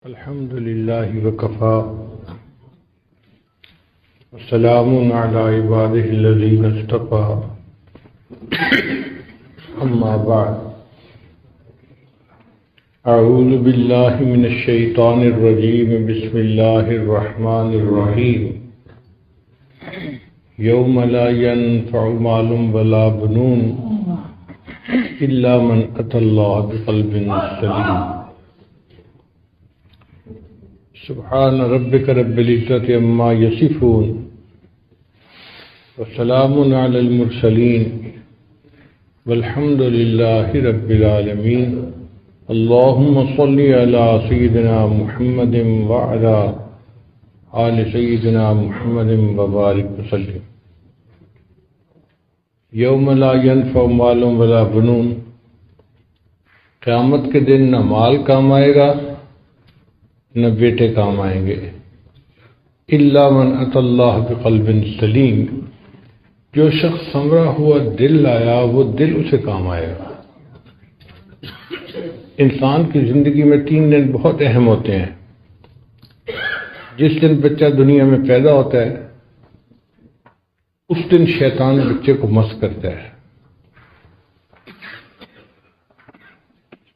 الحمد لله وكفى وسلام على عباده الذين اصطفى أما بعد أعوذ بالله من الشيطان الرجيم بسم الله الرحمن الرحيم يوم لا ينفع مال ولا بنون إلا من أتى الله بقلب سليم سبحان ربك رب العزة عما يصفون وسلام على المرسلين والحمد لله رب العالمين اللهم صل على سيدنا محمد وعلى آل سيدنا محمد وبارك وسلم یوم لا ينفع مال ولا بنون، قیامت کے دن نہ مال کام آئے گا نہ بیٹے کام آئیں گے، الا من اتى اللہ بقلب سلیم، جو شخص سنورا ہوا دل لایا وہ دل اسے کام آئے گا۔ انسان کی زندگی میں 3 دن بہت اہم ہوتے ہیں۔ جس دن بچہ دنیا میں پیدا ہوتا ہے اس دن شیطان بچے کو مست کرتا ہے۔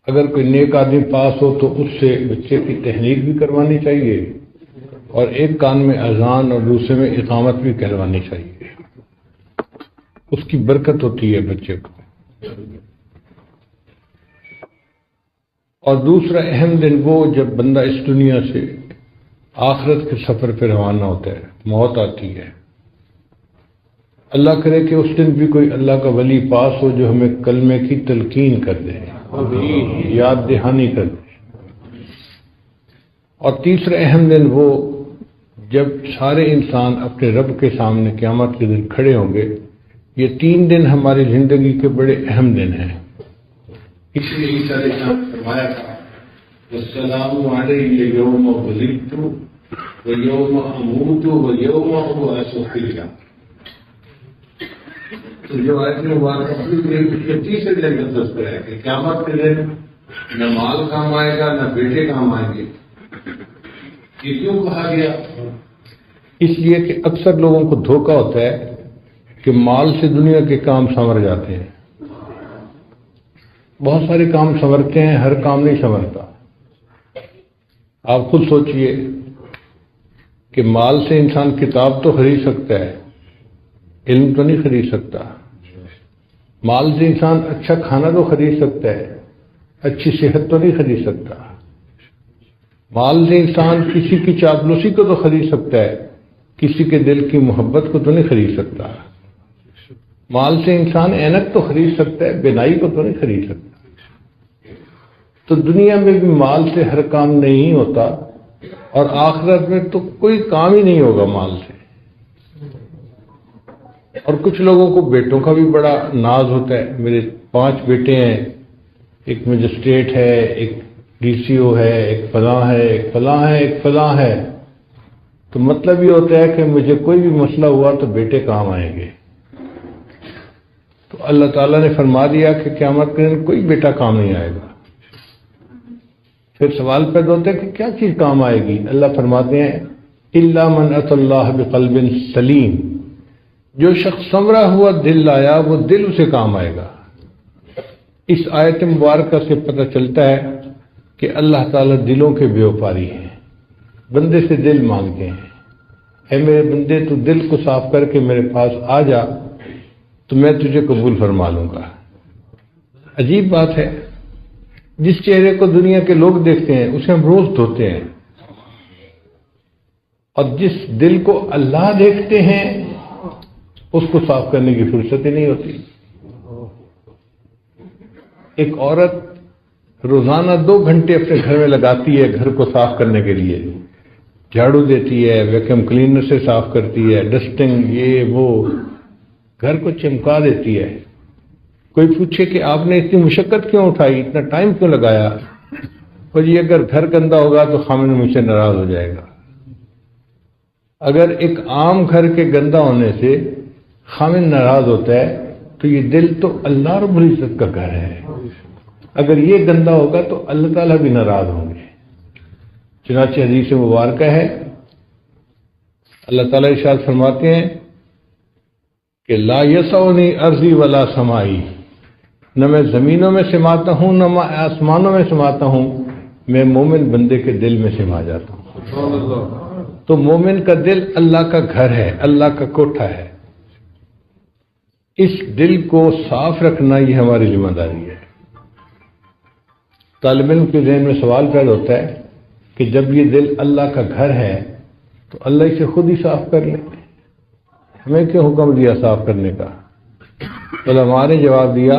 اگر کوئی نیک آدمی پاس ہو تو اس سے بچے کی تحنیک بھی کروانی چاہیے اور ایک کان میں اذان اور دوسرے میں اقامت بھی کروانی چاہیے، اس کی برکت ہوتی ہے بچے کو۔ اور دوسرا اہم دن وہ جب بندہ اس دنیا سے آخرت کے سفر پہ روانہ ہوتا ہے، موت آتی ہے۔ اللہ کرے کہ اس دن بھی کوئی اللہ کا ولی پاس ہو جو ہمیں کلمے کی تلقین کر دے، یاد دہانی کر دے۔ اور تیسرا اہم دن وہ جب سارے انسان اپنے رب کے سامنے قیامت کے دن کھڑے ہوں گے۔ یہ 3 دن ہماری زندگی کے بڑے اہم دن ہیں، اس لیے عیسیٰ علیہ السلام نے فرمایا تھا والسلام علیہ یوم ولدت ویوم اموت ویوم ابعث حیا۔ تو جو آیت مبارکہ کے تیسرے دن کا تذکرہ ہے کہ قیامت کے دن نہ مال کام آئے گا نہ بیٹے کام آئیں گے۔ یہ کیوں کہا گیا؟ اس لیے کہ اکثر لوگوں کو دھوکہ ہوتا ہے کہ مال سے دنیا کے کام سنور جاتے ہیں۔ بہت سارے کام سنورتے ہیں، ہر کام نہیں سنورتا۔ آپ خود سوچئے کہ مال سے انسان کتاب تو خرید سکتا ہے، علم تو نہیں خرید سکتا۔ مال سے انسان اچھا کھانا تو خرید سکتا ہے، اچھی صحت تو نہیں خرید سکتا۔ مال سے انسان کسی کی چاپلوسی کو تو خرید سکتا ہے، کسی کے دل کی محبت کو تو نہیں خرید سکتا۔ مال سے انسان اینک تو خرید سکتا ہے، بینائی کو تو نہیں خرید سکتا۔ تو دنیا میں بھی مال سے ہر کام نہیں ہوتا، اور آخرت میں تو کوئی کام ہی نہیں ہوگا مال سے۔ اور کچھ لوگوں کو بیٹوں کا بھی بڑا ناز ہوتا ہے، میرے 5 بیٹے ہیں، ایک مجسٹریٹ ہے، ایک ڈی سی او ہے، ایک فلاں ہے، ایک فلاں ہے، ایک فلاں ہے۔ تو مطلب یہ ہوتا ہے کہ مجھے کوئی بھی مسئلہ ہوا تو بیٹے کام آئیں گے۔ تو اللہ تعالیٰ نے فرما دیا کہ قیامت کے دن کوئی بیٹا کام نہیں آئے گا۔ پھر سوال پیدا ہوتا ہے کہ کیا چیز کام آئے گی؟ اللہ فرماتے ہیں الا من اتى اللہ بقلب سلیم، جو شخص سنورا ہوا دل لایا وہ دل اسے کام آئے گا۔ اس آیت مبارکہ سے پتہ چلتا ہے کہ اللہ تعالیٰ دلوں کے بیوپاری ہیں، بندے سے دل مانگتے ہیں۔ اے میرے بندے تو دل کو صاف کر کے میرے پاس آ جا تو میں تجھے قبول فرما لوں گا۔ عجیب بات ہے، جس چہرے کو دنیا کے لوگ دیکھتے ہیں اسے ہم روز دھوتے ہیں، اور جس دل کو اللہ دیکھتے ہیں اس کو صاف کرنے کی فرصت ہی نہیں ہوتی۔ ایک عورت روزانہ 2 گھنٹے اپنے گھر میں لگاتی ہے گھر کو صاف کرنے کے لیے، جھاڑو دیتی ہے، ویکیوم کلینر سے صاف کرتی ہے، ڈسٹنگ یہ وہ، گھر کو چمکا دیتی ہے۔ کوئی پوچھے کہ آپ نے اتنی مشقت کیوں اٹھائی، اتنا ٹائم کیوں لگایا؟ اور یہ اگر گھر گندا ہوگا تو خامن مجھ سے ناراض ہو جائے گا۔ اگر ایک عام گھر کے گندا ہونے سے خامن ناراض ہوتا ہے تو یہ دل تو اللہ رب العزت کا گھر ہے، اگر یہ گندا ہوگا تو اللہ تعالیٰ بھی ناراض ہوں گے۔ چنانچہ حدیث مبارکہ ہے، اللہ تعالیٰ ارشاد فرماتے ہیں کہ لا یسعنی ارضی ولا سمائی، نہ میں زمینوں میں سماتا ہوں نہ میں آسمانوں میں سماتا ہوں، میں مومن بندے کے دل میں سما جاتا ہوں۔ تو مومن کا دل اللہ کا گھر ہے، اللہ کا کوٹھا ہے، اس دل کو صاف رکھنا یہ ہماری ذمہ داری ہے۔ طالب علم کے ذہن میں سوال پیدا ہوتا ہے کہ جب یہ دل اللہ کا گھر ہے تو اللہ اسے خود ہی صاف کر لے، ہمیں کیوں حکم دیا صاف کرنے کا؟ علماء نے جواب دیا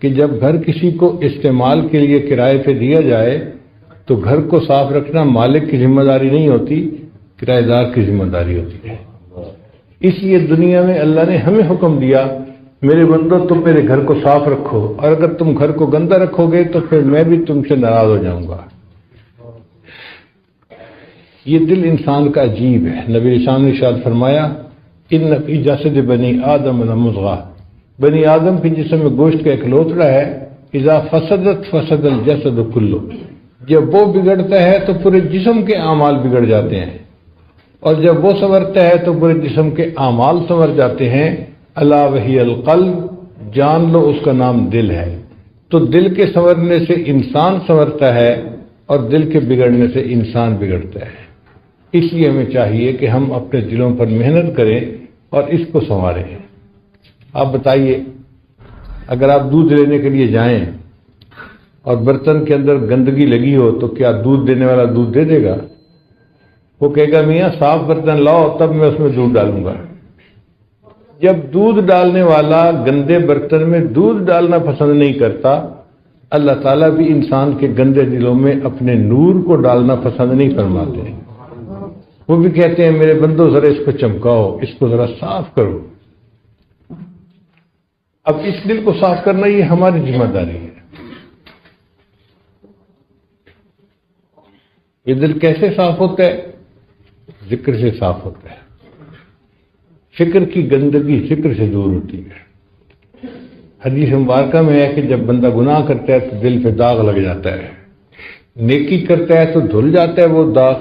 کہ جب گھر کسی کو استعمال کے لیے کرائے پہ دیا جائے تو گھر کو صاف رکھنا مالک کی ذمہ داری نہیں ہوتی، کرایہ دار کی ذمہ داری ہوتی ہے۔ اس لیے دنیا میں اللہ نے ہمیں حکم دیا میرے بندو تم میرے گھر کو صاف رکھو، اور اگر تم گھر کو گندا رکھو گے تو پھر میں بھی تم سے ناراض ہو جاؤں گا۔ یہ دل انسان کا عجیب ہے۔ نبی رسول نے ارشاد فرمایا ان فی جسد بنی آدم لمضغہ، بنی آدم کے جسم میں گوشت کا ایک لوتڑا ہے، اذا فسدت فسد الجسد کلہ، جب وہ بگڑتا ہے تو پورے جسم کے اعمال بگڑ جاتے ہیں، اور جب وہ سنورتا ہے تو پورے جسم کے اعمال سنور جاتے ہیں۔ الا وہی القلب، جان لو اس کا نام دل ہے۔ تو دل کے سنورنے سے انسان سنورتا ہے اور دل کے بگڑنے سے انسان بگڑتا ہے۔ اس لیے ہمیں چاہیے کہ ہم اپنے دلوں پر محنت کریں اور اس کو سنواریں۔ آپ بتائیے، اگر آپ دودھ لینے کے لیے جائیں اور برتن کے اندر گندگی لگی ہو تو کیا دودھ دینے والا دودھ دے دے گا؟ وہ کہے گا میاں صاف برتن لاؤ تب میں اس میں دودھ ڈالوں گا۔ جب دودھ ڈالنے والا گندے برتن میں دودھ ڈالنا پسند نہیں کرتا، اللہ تعالیٰ بھی انسان کے گندے دلوں میں اپنے نور کو ڈالنا پسند نہیں فرماتے۔ وہ بھی کہتے ہیں میرے بندو ذرا اس کو چمکاؤ، اس کو ذرا صاف کرو۔ اب اس دل کو صاف کرنا یہ ہماری ذمہ داری ہے۔ یہ دل کیسے صاف ہوتا ہے؟ ذکر سے صاف ہوتا ہے۔ فکر کی گندگی فکر سے دور ہوتی ہے۔ حدیث مبارکہ میں ہے کہ جب بندہ گناہ کرتا ہے تو دل پہ داغ لگ جاتا ہے، نیکی کرتا ہے تو دھل جاتا ہے وہ داغ،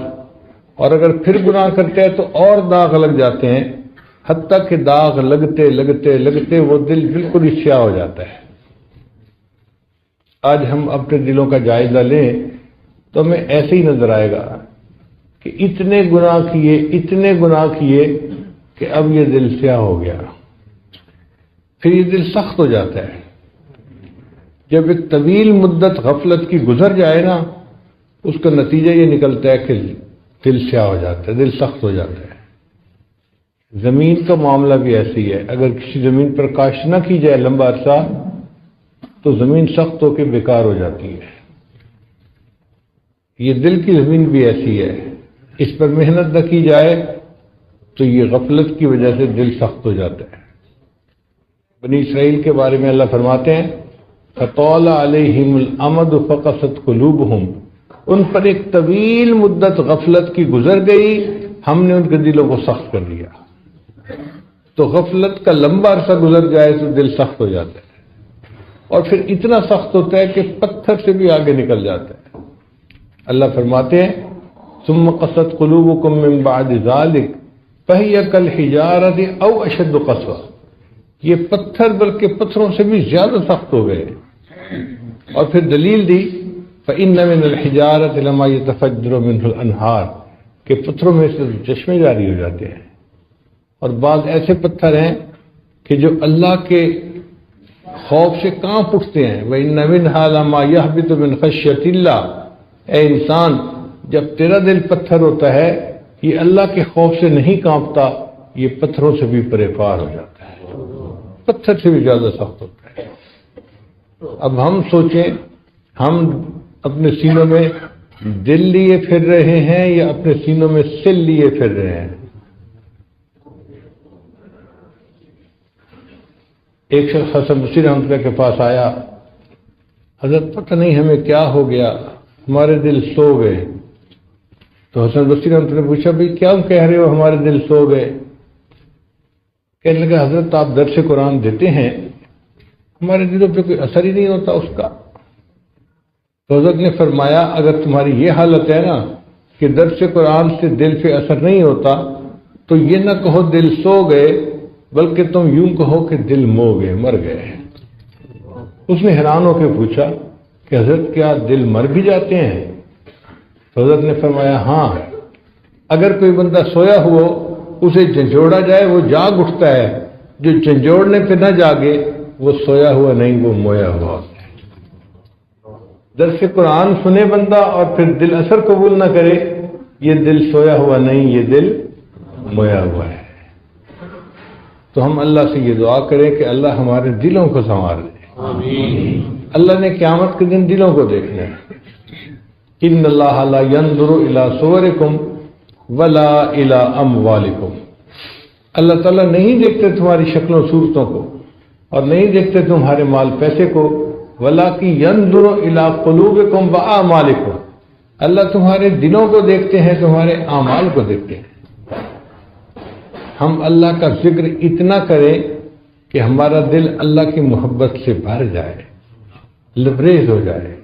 اور اگر پھر گناہ کرتا ہے تو اور داغ لگ جاتے ہیں، حتیٰ کہ داغ لگتے لگتے لگتے وہ دل بالکل ہی سیاہ ہو جاتا ہے۔ آج ہم اپنے دلوں کا جائزہ لیں تو ہمیں ایسے ہی نظر آئے گا کہ اتنے گناہ کیے کہ اب یہ دل سیاہ ہو گیا۔ پھر یہ دل سخت ہو جاتا ہے۔ جب ایک طویل مدت غفلت کی گزر جائے نا، اس کا نتیجہ یہ نکلتا ہے کہ دل سیاہ ہو جاتا ہے، دل سخت ہو جاتا ہے۔ زمین کا معاملہ بھی ایسی ہے، اگر کسی زمین پر کاشت نہ کی جائے لمبا عرصہ تو زمین سخت ہو کے بیکار ہو جاتی ہے۔ یہ دل کی زمین بھی ایسی ہے، اس پر محنت نہ کی جائے تو یہ غفلت کی وجہ سے دل سخت ہو جاتا ہے۔ بنی اسرائیل کے بارے میں اللہ فرماتے ہیں فَطَالَ عَلَيْهِمُ الْأَمَدُ فَقَسَتْ قُلُوبُهُمْ، ان پر ایک طویل مدت غفلت کی گزر گئی، ہم نے ان کے دلوں کو سخت کر دیا۔ تو غفلت کا لمبا عرصہ گزر جائے تو دل سخت ہو جاتا ہے، اور پھر اتنا سخت ہوتا ہے کہ پتھر سے بھی آگے نکل جاتا ہے۔ اللہ فرماتے ہیں ثم قست قلوبکم من بعد ذلک فہی کالحجارۃ او اشد قسوہ، یہ پتھر بلکہ پتھروں سے بھی زیادہ سخت ہو گئے۔ اور پھر دلیل دی فإن من الحجارۃ لما يتفجر منه الانہار، کہ پتھروں میں سے چشمے جاری ہو جاتے ہیں، اور بعض ایسے پتھر ہیں کہ جو اللہ کے خوف سے کانپ اٹھتے ہیں۔ وَإِنَّ مِنْهَا لَمَا يَهْبِطُ مِنْ خَشْيَةِ اللَّهِ، اے انسان جب تیرا دل پتھر ہوتا ہے یہ اللہ کے خوف سے نہیں کانپتا، یہ پتھروں سے بھی پرے پار ہو جاتا ہے، پتھر سے بھی زیادہ سخت ہوتا ہے۔ اب ہم سوچیں، ہم اپنے سینوں میں دل لیے پھر رہے ہیں یا اپنے سینوں میں سل لیے پھر رہے ہیں؟ ایک شخص حسن بصری رحمۃ اللہ کے پاس آیا، حضرت پتہ نہیں ہمیں کیا ہو گیا، ہمارے دل سو گئے۔ تو حسن بصری رحمۃ اللہ نے پوچھا بھائی کیا کہہ رہے ہو ہمارے دل سو گئے؟ کہنے لگا حضرت آپ درس قرآن دیتے ہیں، ہمارے دلوں پہ کوئی اثر ہی نہیں ہوتا اس کا۔ تو حضرت نے فرمایا اگر تمہاری یہ حالت ہے نا کہ درس قرآن سے دل پہ اثر نہیں ہوتا تو یہ نہ کہو دل سو گئے، بلکہ تم یوں کہو کہ دل مو گئے، مر گئے۔ اس نے حیران ہو کے پوچھا کہ حضرت کیا دل مر بھی جاتے ہیں؟ تو حضرت نے فرمایا ہاں، اگر کوئی بندہ سویا ہوا اسے جھنجھوڑا جائے وہ جاگ اٹھتا ہے، جو جھنجھوڑنے پہ نہ جاگے وہ سویا ہوا نہیں، وہ مویا ہوا ہوتا ہے۔ درس قرآن سنے بندہ اور پھر دل اثر قبول نہ کرے، یہ دل سویا ہوا نہیں، یہ دل مویا ہوا ہے۔ تو ہم اللہ سے یہ دعا کریں کہ اللہ ہمارے دلوں کو سنوار دے۔ آمین۔ اللہ نے قیامت کے دن دلوں کو دیکھنا ہے۔ ان اللہ لا ينظر الى صورکم ولا الى اموالکم، اللہ تعالیٰ نہیں دیکھتے تمہاری شکلوں صورتوں کو اور نہیں دیکھتے تمہارے مال پیسے کو، ولاکن ينظر الى قلوبکم واعمالکم، اللہ تمہارے دلوں کو دیکھتے ہیں، تمہارے اعمال کو دیکھتے ہیں۔ ہم اللہ کا ذکر اتنا کریں کہ ہمارا دل اللہ کی محبت سے بھر جائے، لبریز ہو جائے،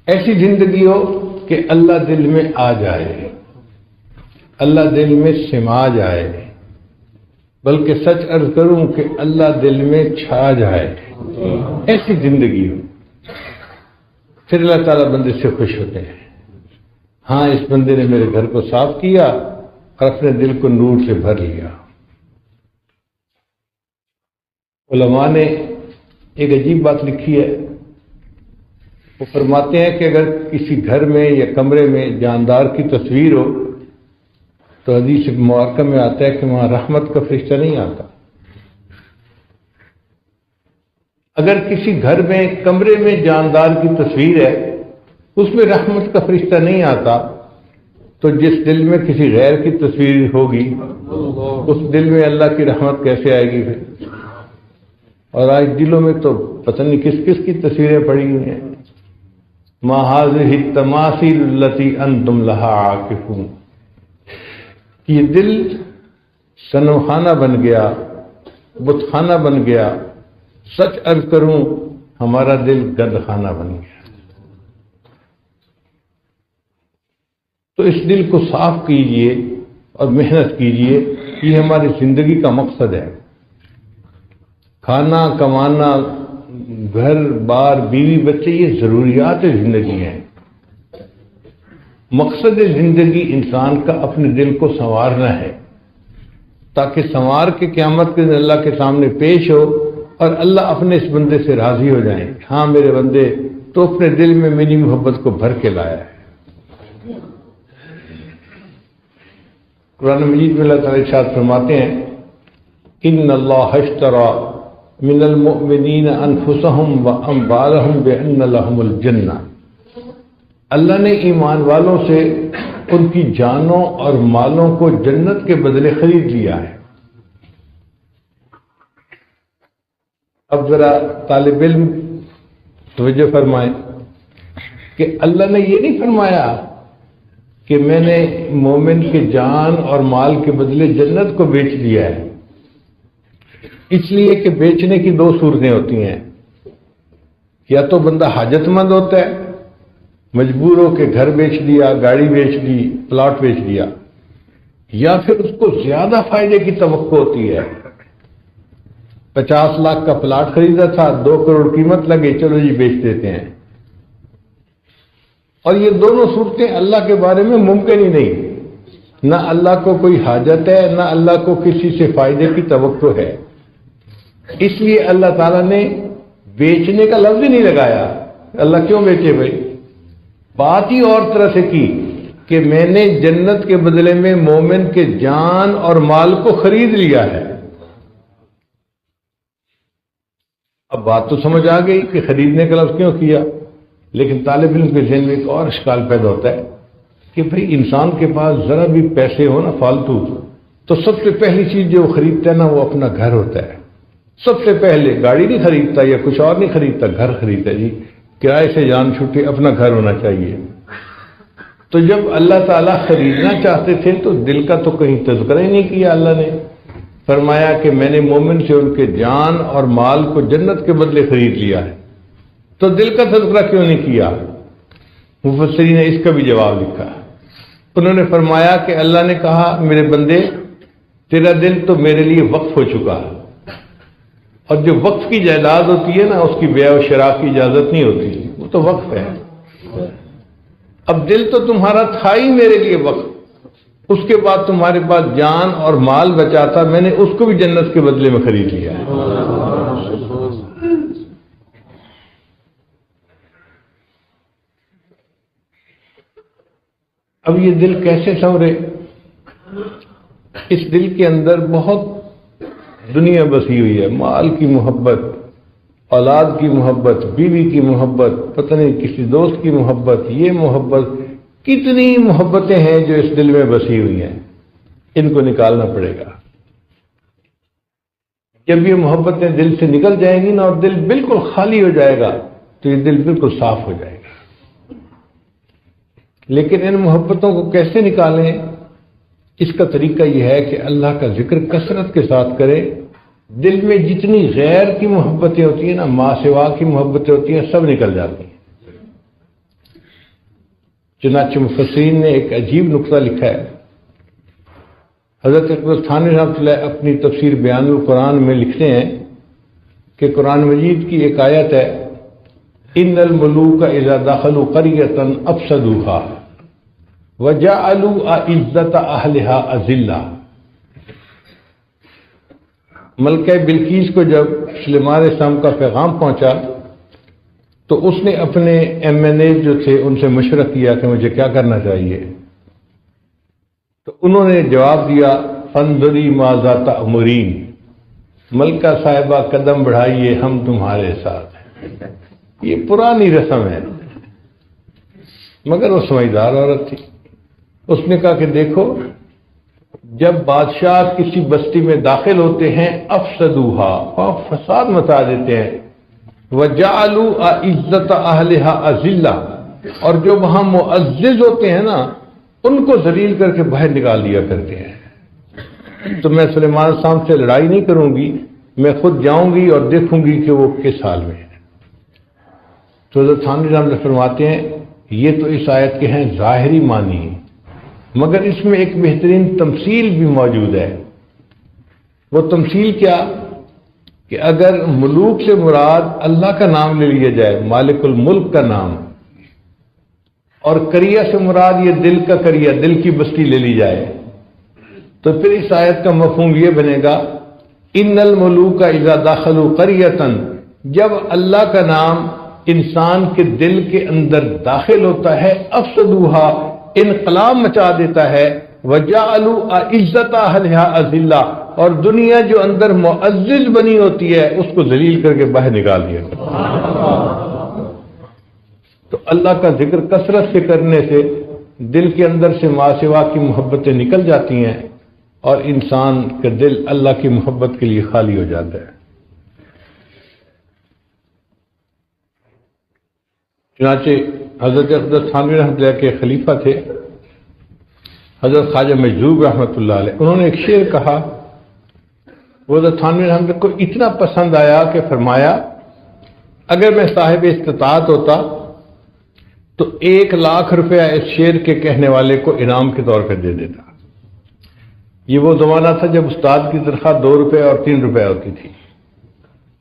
ایسی زندگی ہو کہ اللہ دل میں آ جائے، اللہ دل میں سما جائے، بلکہ سچ عرض کروں کہ اللہ دل میں چھا جائے، ایسی زندگی ہو، پھر اللہ تعالیٰ بندے سے خوش ہوتے ہیں۔ ہاں اس بندے نے میرے گھر کو صاف کیا اور اپنے دل کو نور سے بھر لیا۔ علماء نے ایک عجیب بات لکھی ہے، وہ فرماتے ہیں کہ اگر کسی گھر میں یا کمرے میں جاندار کی تصویر ہو تو حدیث مبارکہ میں آتا ہے کہ وہاں رحمت کا فرشتہ نہیں آتا۔ اگر کسی گھر میں کمرے میں جاندار کی تصویر ہے اس میں رحمت کا فرشتہ نہیں آتا تو جس دل میں کسی غیر کی تصویر ہوگی اس دل میں اللہ کی رحمت کیسے آئے گی پھر؟ اور آج دلوں میں تو پتہ نہیں کس کس کی تصویریں پڑی ہوئی ہیں۔ ما هذه التماثيل التي انتم لها عاكفون، یہ دل صنم خانہ بن گیا، بت خانہ بن گیا۔ سچ عرض کروں ہمارا دل گند خانہ بن گیا۔ تو اس دل کو صاف کیجئے اور محنت کیجئے، یہ ہماری زندگی کا مقصد ہے۔ کھانا کمانا، گھر بار بیوی بچے، یہ ضروریات زندگی ہیں۔ مقصد زندگی انسان کا اپنے دل کو سنوارنا ہے تاکہ سنوار کے قیامت کے دن اللہ کے سامنے پیش ہو اور اللہ اپنے اس بندے سے راضی ہو جائیں، ہاں میرے بندے تو اپنے دل میں میری محبت کو بھر کے لایا ہے۔ قرآن مجید میں اللہ تعالیٰ ارشاد فرماتے ہیں ان اللہ اشتری من المؤمنین انفسهم واموالهم بان لهم الجنہ، اللہ نے ایمان والوں سے ان کی جانوں اور مالوں کو جنت کے بدلے خرید لیا ہے۔ اب ذرا طالب علم توجہ فرمائیں کہ اللہ نے یہ نہیں فرمایا کہ میں نے مومن کے جان اور مال کے بدلے جنت کو بیچ دیا ہے، اس لیے کہ بیچنے کی دو صورتیں ہوتی ہیں، یا تو بندہ حاجت مند ہوتا ہے، مجبور ہو کے گھر بیچ دیا، گاڑی بیچ دی، پلاٹ بیچ دیا، یا پھر اس کو زیادہ فائدے کی توقع ہوتی ہے۔ 50 لاکھ کا پلاٹ خریدا تھا، 2 کروڑ قیمت لگے، چلو جی بیچ دیتے ہیں۔ اور یہ دونوں صورتیں اللہ کے بارے میں ممکن ہی نہیں، نہ اللہ کو کوئی حاجت ہے، نہ اللہ کو کسی سے فائدے کی توقع ہے، اس لیے اللہ تعالیٰ نے بیچنے کا لفظ ہی نہیں لگایا۔ اللہ کیوں بیچے بھائی؟ بات ہی اور طرح سے کی کہ میں نے جنت کے بدلے میں مومن کے جان اور مال کو خرید لیا ہے۔ اب بات تو سمجھ آ گئی کہ خریدنے کا لفظ کیوں کیا، لیکن طالب علم کے ذہن میں ایک اور اشکال پیدا ہوتا ہے کہ بھئی انسان کے پاس ذرا بھی پیسے ہو نا فالتو، تو سب سے پہلی چیز جو وہ خریدتا ہے نا وہ اپنا گھر ہوتا ہے۔ سب سے پہلے گاڑی نہیں خریدتا یا کچھ اور نہیں خریدتا، گھر خریدتا ہے۔ جی کرائے سے جان چھوٹے، اپنا گھر ہونا چاہیے۔ تو جب اللہ تعالیٰ خریدنا چاہتے تھے تو دل کا تو کہیں تذکرہ ہی نہیں کیا۔ اللہ نے فرمایا کہ میں نے مومن سے ان کے جان اور مال کو جنت کے بدلے خرید لیا ہے، تو دل کا تذکرہ کیوں نہیں کیا؟ مفسرین نے اس کا بھی جواب لکھا انہوں نے فرمایا کہ اللہ نے کہا میرے بندے تیرا دل تو میرے لیے وقف ہو چکا ہے، اور جو وقف کی جائیداد ہوتی ہے نا اس کی بیع و شراء کی اجازت نہیں ہوتی، وہ تو وقف ہے۔ اب دل تو تمہارا تھا ہی میرے لیے وقف، اس کے بعد تمہارے پاس جان اور مال بچا تھا، میں نے اس کو بھی جنت کے بدلے میں خرید لیا ہے۔ اب یہ دل کیسے سنورے؟ اس دل کے اندر بہت دنیا بسی ہوئی ہے، مال کی محبت، اولاد کی محبت، بیوی کی محبت، پتہ نہیں کسی دوست کی محبت، یہ محبت، کتنی محبتیں ہیں جو اس دل میں بسی ہوئی ہیں، ان کو نکالنا پڑے گا۔ جب یہ محبتیں دل سے نکل جائیں گی نا اور دل بالکل خالی ہو جائے گا تو یہ دل بالکل صاف ہو جائے گا۔ لیکن ان محبتوں کو کیسے نکالیں؟ اس کا طریقہ یہ ہے کہ اللہ کا ذکر کثرت کے ساتھ کرے۔ دل میں جتنی غیر کی محبتیں ہوتی ہیں نا، ماں سوا کی محبتیں ہوتی ہیں، سب نکل جاتی ہیں۔ چنانچہ مفسرین نے ایک عجیب نقطہ لکھا ہے۔ حضرت اکبر تھانوی رحمۃ اللہ اپنی تفسیر بیان القرآن میں لکھتے ہیں کہ قرآن مجید کی ایک آیت ہے، ان الملوک اذا دخلوا قریۃ افسدوها وجعلوا اعزۃ اہلها اذلہ۔ ملکہ بلقیس کو جب سلیمان علیہ السلام کا پیغام پہنچا تو اس نے اپنے ایم این اے جو تھے ان سے مشورہ کیا کہ مجھے کیا کرنا چاہیے، تو انہوں نے جواب دیا فانظری ماذا تأمرین، ملکہ صاحبہ قدم بڑھائیے ہم تمہارے ساتھ ہیں۔ یہ پرانی رسم ہے، مگر وہ سمجھدار عورت تھی۔ اس نے کہا کہ دیکھو، جب بادشاہ کسی بستی میں داخل ہوتے ہیں افسدوہا، اور فساد مچا دیتے ہیں، وجعلوا اعزۃ اہلہا اذلہ، اور جو وہاں معزز ہوتے ہیں نا ان کو ذلیل کر کے باہر نکال دیا کرتے ہیں۔ تو میں سلیمان السلام سے لڑائی نہیں کروں گی، میں خود جاؤں گی اور دیکھوں گی کہ وہ کس حال میں ہے۔ تو حضرت تھانوی رحمۃ اللہ فرماتے ہیں یہ تو اس آیت کے ہیں ظاہری معنی، مگر اس میں ایک بہترین تمثیل بھی موجود ہے۔ وہ تمثیل کیا کہ اگر ملوک سے مراد اللہ کا نام لے لیا جائے، مالک الملک کا نام، اور قریہ سے مراد یہ دل کا قریہ، دل کی بستی لے لی جائے، تو پھر اس آیت کا مفہوم یہ بنے گا ان الملوک اذا دخلوا قریۃ، جب اللہ کا نام انسان کے دل کے اندر داخل ہوتا ہے افسدوہا، انقلاب مچا دیتا ہے، وجعلوا اعزۃ اہلہا اذلہ، اور دنیا جو اندر معزز بنی ہوتی ہے اس کو ذلیل کر کے باہر نکال دیا۔ تو اللہ کا ذکر کثرت سے کرنے سے دل کے اندر سے ما سوا کی محبتیں نکل جاتی ہیں اور انسان کا دل اللہ کی محبت کے لیے خالی ہو جاتا ہے۔ چنانچہ حضرت اقدس تھانوی رحمۃ اللہ کے خلیفہ تھے حضرت خواجہ مجذوب رحمۃ اللہ علیہ، انہوں نے ایک شعر کہا، وہ حضرت تھانوی رحمۃ اللہ کو اتنا پسند آیا کہ فرمایا اگر میں صاحب استطاعت ہوتا تو 1,00,000 روپیہ اس شعر کے کہنے والے کو انعام کے طور پہ دے دیتا۔ یہ وہ زمانہ تھا جب استاد کی تنخواہ 2 روپے اور 3 روپے ہوتی تھی۔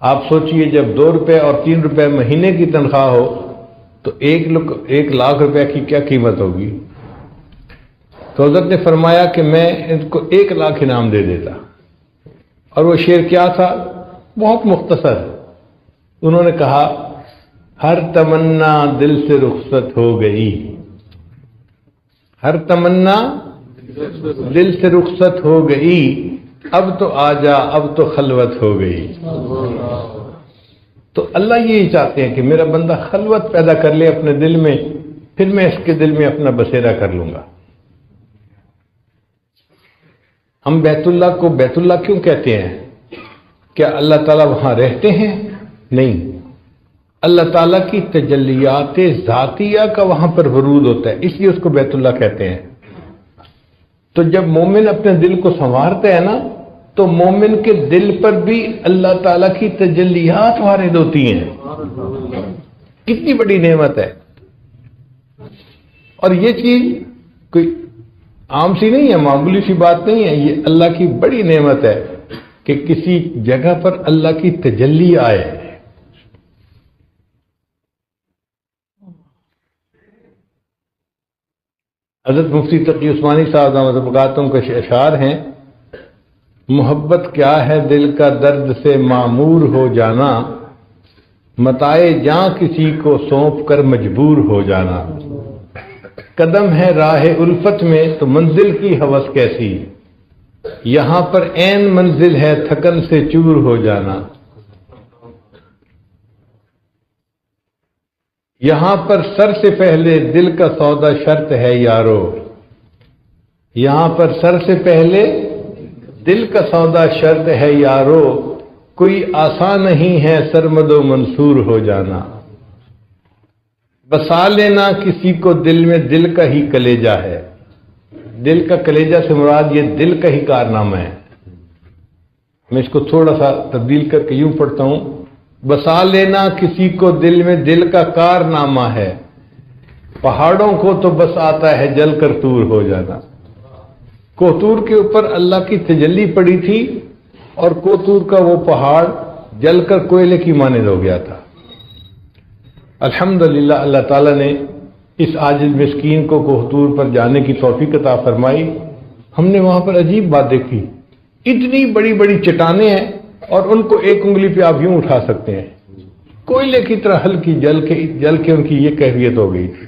آپ سوچئے جب 2 روپے اور 3 روپے مہینے کی تنخواہ ہو تو 1,00,000 روپے کی کیا قیمت ہوگی۔ تو حضرت نے فرمایا کہ میں ان کو 1,00,000 انعام دے دیتا۔ اور وہ شعر کیا تھا؟ بہت مختصر، انہوں نے کہا ہر تمنا دل سے رخصت ہو گئی، ہر تمنا دل سے رخصت ہو گئی، اب تو آجا اب تو خلوت ہو گئی۔ تو اللہ یہی چاہتے ہیں کہ میرا بندہ خلوت پیدا کر لے اپنے دل میں، پھر میں اس کے دل میں اپنا بسیرا کر لوں گا۔ ہم بیت اللہ کو بیت اللہ کیوں کہتے ہیں؟ کیا اللہ تعالیٰ وہاں رہتے ہیں؟ نہیں، اللہ تعالیٰ کی تجلیات ذاتیہ کا وہاں پر ورود ہوتا ہے، اس لیے اس کو بیت اللہ کہتے ہیں۔ تو جب مومن اپنے دل کو سنوارتا ہے نا تو مومن کے دل پر بھی اللہ تعالیٰ کی تجلیات وارد ہوتی ہیں۔ کتنی بڑی نعمت ہے۔ اور یہ چیز کوئی عام سی نہیں ہے، معمولی سی بات نہیں ہے، یہ اللہ کی بڑی نعمت ہے کہ کسی جگہ پر اللہ کی تجلی آئے۔ حضرت مفتی تقی عثمانی صاحب دامت برکاتہم کے اشعار ہیں، محبت کیا ہے دل کا درد سے معمور ہو جانا، متائے جاں کسی کو سونپ کر مجبور ہو جانا، قدم ہے راہ الفت میں تو منزل کی ہوس کیسی، یہاں پر عین منزل ہے تھکن سے چور ہو جانا، یہاں پر سر سے پہلے دل کا سودا شرط ہے یارو، یہاں پر سر سے پہلے دل کا سودا شرط ہے یارو، کوئی آسان نہیں ہے سرمد و منصور ہو جانا، بسا لینا کسی کو دل میں دل کا ہی کلیجہ ہے، دل کا کلیجہ سے مراد یہ دل کا ہی کارنامہ ہے۔ میں اس کو تھوڑا سا تبدیل کر کے یوں پڑھتا ہوں، بسا لینا کسی کو دل میں دل کا کارنامہ ہے، پہاڑوں کو تو بس آتا ہے جل کر طور ہو جانا۔ کوتور کے اوپر اللہ کی تجلی پڑی تھی اور کوتور کا وہ پہاڑ جل کر کوئلے کی مانند ہو گیا تھا۔ الحمدللہ اللہ تعالیٰ نے اس عاجز مسکین کو کوتور پر جانے کی توفیق عطا فرمائی۔ ہم نے وہاں پر عجیب بات دیکھی، اتنی بڑی بڑی چٹانیں ہیں اور ان کو ایک انگلی پہ آپ یوں اٹھا سکتے ہیں، کوئلے کی طرح ہلکی جل کے ان کی یہ کیفیت ہو گئی تھی۔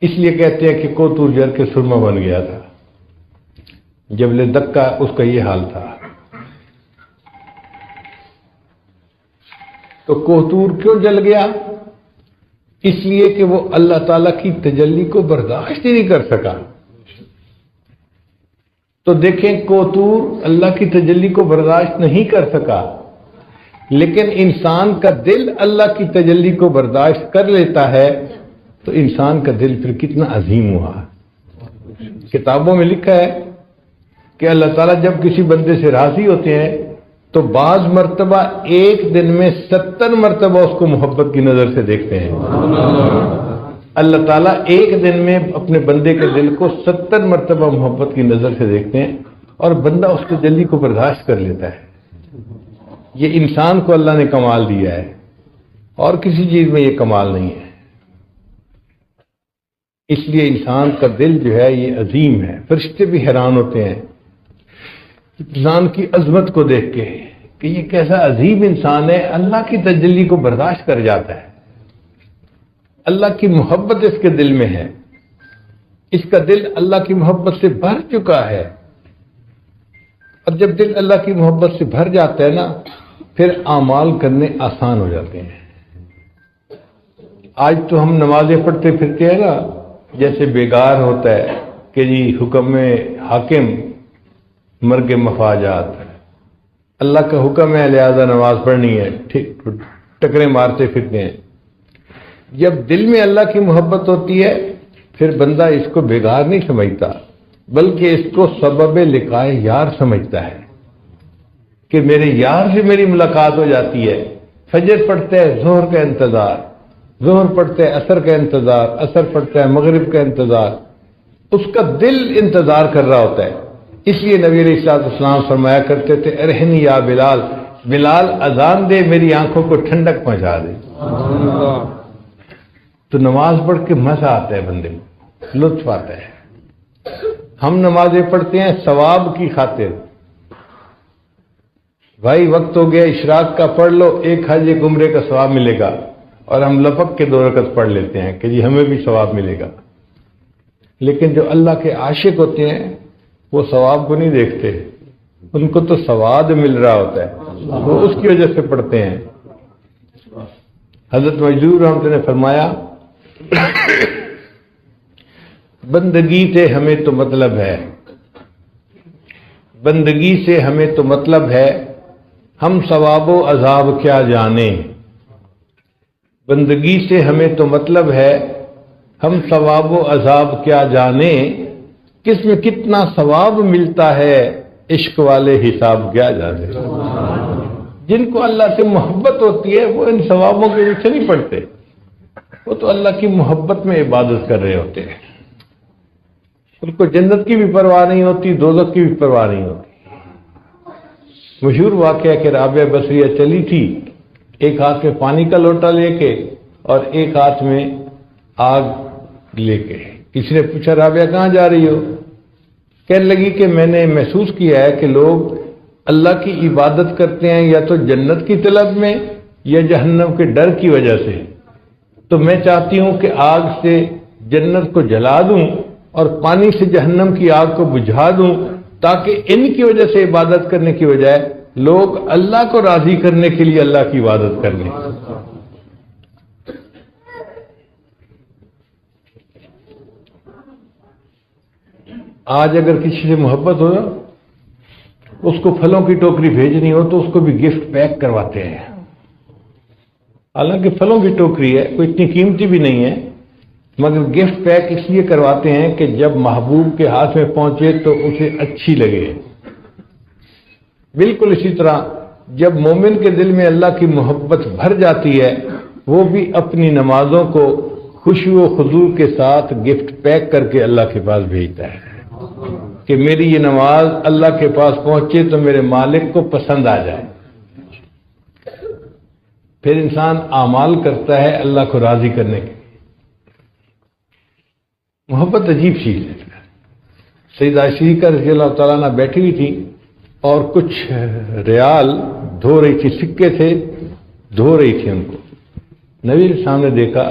اس لیے کہتے ہیں کہ کوتور جل کے سرما بن گیا تھا، جبل دکا اس کا یہ حال تھا۔ تو کوتور کیوں جل گیا؟ اس لیے کہ وہ اللہ تعالیٰ کی تجلی کو برداشت ہی نہیں کر سکا۔ تو دیکھیں کوتور اللہ کی تجلی کو برداشت نہیں کر سکا، لیکن انسان کا دل اللہ کی تجلی کو برداشت کر لیتا ہے تو انسان کا دل پھر کتنا عظیم ہوا۔ کتابوں میں لکھا ہے کہ اللہ تعالیٰ جب کسی بندے سے راضی ہوتے ہیں تو بعض مرتبہ ایک دن میں 70 مرتبہ اس کو محبت کی نظر سے دیکھتے ہیں۔ اللہ تعالیٰ ایک دن میں اپنے بندے کے دل کو 70 مرتبہ محبت کی نظر سے دیکھتے ہیں اور بندہ اس تجلی کو برداشت کر لیتا ہے۔ یہ انسان کو اللہ نے کمال دیا ہے اور کسی چیز میں یہ کمال نہیں ہے۔ اس لیے انسان کا دل جو ہے یہ عظیم ہے۔ فرشتے بھی حیران ہوتے ہیں انسان کی عظمت کو دیکھ کے کہ یہ کیسا عظیم انسان ہے، اللہ کی تجلی کو برداشت کر جاتا ہے، اللہ کی محبت اس کے دل میں ہے، اس کا دل اللہ کی محبت سے بھر چکا ہے۔ اور جب دل اللہ کی محبت سے بھر جاتا ہے نا، پھر اعمال کرنے آسان ہو جاتے ہیں۔ آج تو ہم نمازیں پڑھتے پھرتے ہیں نا، جیسے بیگار ہوتا ہے کہ جی حکم حاکم مرگ مفاجات، اللہ کا حکم ہے لہذا نماز پڑھنی ہے، ٹکرے مارتے پھرتے ہیں۔ جب دل میں اللہ کی محبت ہوتی ہے پھر بندہ اس کو بیگار نہیں سمجھتا، بلکہ اس کو سبب لقائے یار سمجھتا ہے کہ میرے یار سے میری ملاقات ہو جاتی ہے۔ فجر پڑھتا ہے ظہر کا انتظار، ظہر پڑھتا ہے عصر کا انتظار، عصر پڑھتا ہے مغرب کا انتظار، اس کا دل انتظار کر رہا ہوتا ہے۔ اس لیے نبی علیہ الصلوۃ والسلام فرمایا کرتے تھے، ارحنی یا بلال، بلال اذان دے میری آنکھوں کو ٹھنڈک پہنچا دے۔ تو نماز پڑھ کے مزہ آتا ہے، بندے کو لطف آتا ہے۔ ہم نمازیں پڑھتے ہیں ثواب کی خاطر، بھائی وقت ہو گیا اشراق کا، پڑھ لو، ایک حج ایک عمرے کا ثواب ملے گا، اور ہم لپک کے 2 رکعت پڑھ لیتے ہیں کہ جی ہمیں بھی ثواب ملے گا۔ لیکن جو اللہ کے عاشق ہوتے ہیں وہ ثواب کو نہیں دیکھتے، ان کو تو ثواب مل رہا ہوتا ہے، وہ اس کی وجہ سے پڑھتے ہیں۔ حضرت مجدور رحمۃ اللہ نے فرمایا، بندگی سے ہمیں تو مطلب ہے، بندگی سے ہمیں تو مطلب ہے، ہم ثواب و عذاب کیا جانیں۔ بندگی سے ہمیں تو مطلب ہے، ہم ثواب و عذاب کیا جانیں، کس میں کتنا ثواب ملتا ہے، عشق والے حساب کیا جانے۔ جن کو اللہ سے محبت ہوتی ہے وہ ان ثوابوں کے پیچھے نہیں پڑتے، وہ تو اللہ کی محبت میں عبادت کر رہے ہوتے ہیں۔ ان کو جنت کی بھی پرواہ نہیں ہوتی، دوزخ کی بھی پرواہ نہیں ہوتی۔ مشہور واقعہ کہ رابعہ بصریہ چلی تھی ایک ہاتھ میں پانی کا لوٹا لے کے اور ایک ہاتھ میں آگ لے کے۔ کسی نے پوچھا رابعہ کہاں جا رہی ہو؟ کہنے لگی کہ میں نے محسوس کیا ہے کہ لوگ اللہ کی عبادت کرتے ہیں یا تو جنت کی طلب میں یا جہنم کے ڈر کی وجہ سے، تو میں چاہتی ہوں کہ آگ سے جنت کو جلا دوں اور پانی سے جہنم کی آگ کو بجھا دوں، تاکہ ان کی وجہ سے عبادت کرنے کی بجائے لوگ اللہ کو راضی کرنے کے لیے اللہ کی عبادت کر لیں۔ آج اگر کسی سے محبت ہو، اس کو پھلوں کی ٹوکری بھیجنی ہو تو اس کو بھی گفٹ پیک کرواتے ہیں، حالانکہ پھلوں کی ٹوکری ہے، کوئی اتنی قیمتی بھی نہیں ہے، مگر گفٹ پیک اس لیے کرواتے ہیں کہ جب محبوب کے ہاتھ میں پہنچے تو اسے اچھی لگے۔ بالکل اسی طرح جب مومن کے دل میں اللہ کی محبت بھر جاتی ہے، وہ بھی اپنی نمازوں کو خوشی و خضوع کے ساتھ گفٹ پیک کر کے اللہ کے پاس بھیجتا ہے کہ میری یہ نماز اللہ کے پاس پہنچے تو میرے مالک کو پسند آ جائے۔ پھر انسان اعمال کرتا ہے اللہ کو راضی کرنے کے۔ محبت عجیب چیز ہے۔ سیدہ عائشہ رضی اللہ تعالیٰ عنہ بیٹھی ہوئی تھی اور کچھ ریال دھو رہی تھی، سکے تھے، دھو رہی تھی ان کو۔ نبی کے سامنے دیکھا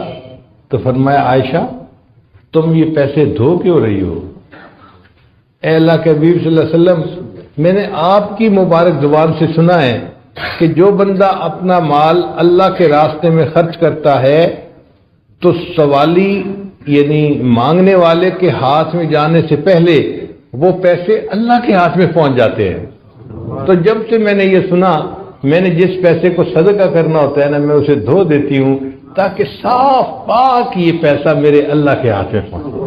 تو فرمایا عائشہ تم یہ پیسے دھو کیوں رہی ہو؟ اے اللہ کے حبیب صلی اللہ علیہ وسلم، میں نے آپ کی مبارک زبان سے سنا ہے کہ جو بندہ اپنا مال اللہ کے راستے میں خرچ کرتا ہے تو سوالی یعنی مانگنے والے کے ہاتھ میں جانے سے پہلے وہ پیسے اللہ کے ہاتھ میں پہنچ جاتے ہیں۔ تو جب سے میں نے یہ سنا، میں نے جس پیسے کو صدقہ کرنا ہوتا ہے نا، میں اسے دھو دیتی ہوں تاکہ صاف پاک یہ پیسہ میرے اللہ کے ہاتھ میں پہنچے۔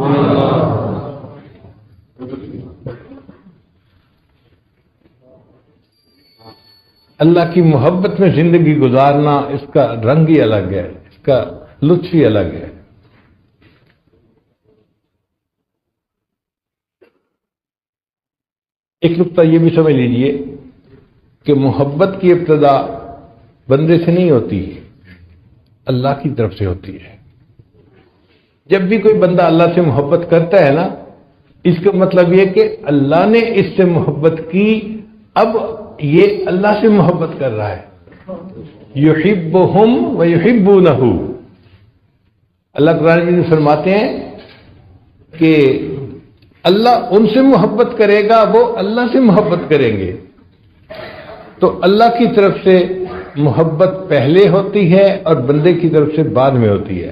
اللہ کی محبت میں زندگی گزارنا، اس کا رنگ ہی الگ ہے، اس کا لطف ہی الگ ہے۔ ایک نقطہ یہ بھی سمجھ لیجئے کہ محبت کی ابتدا بندے سے نہیں ہوتی، اللہ کی طرف سے ہوتی ہے۔ جب بھی کوئی بندہ اللہ سے محبت کرتا ہے نا، اس کا مطلب یہ کہ اللہ نے اس سے محبت کی، اب یہ اللہ سے محبت کر رہا ہے۔ یحبہم ویحبونہ، اللہ قرآن میں فرماتے ہیں کہ اللہ ان سے محبت کرے گا، وہ اللہ سے محبت کریں گے۔ تو اللہ کی طرف سے محبت پہلے ہوتی ہے اور بندے کی طرف سے بعد میں ہوتی ہے۔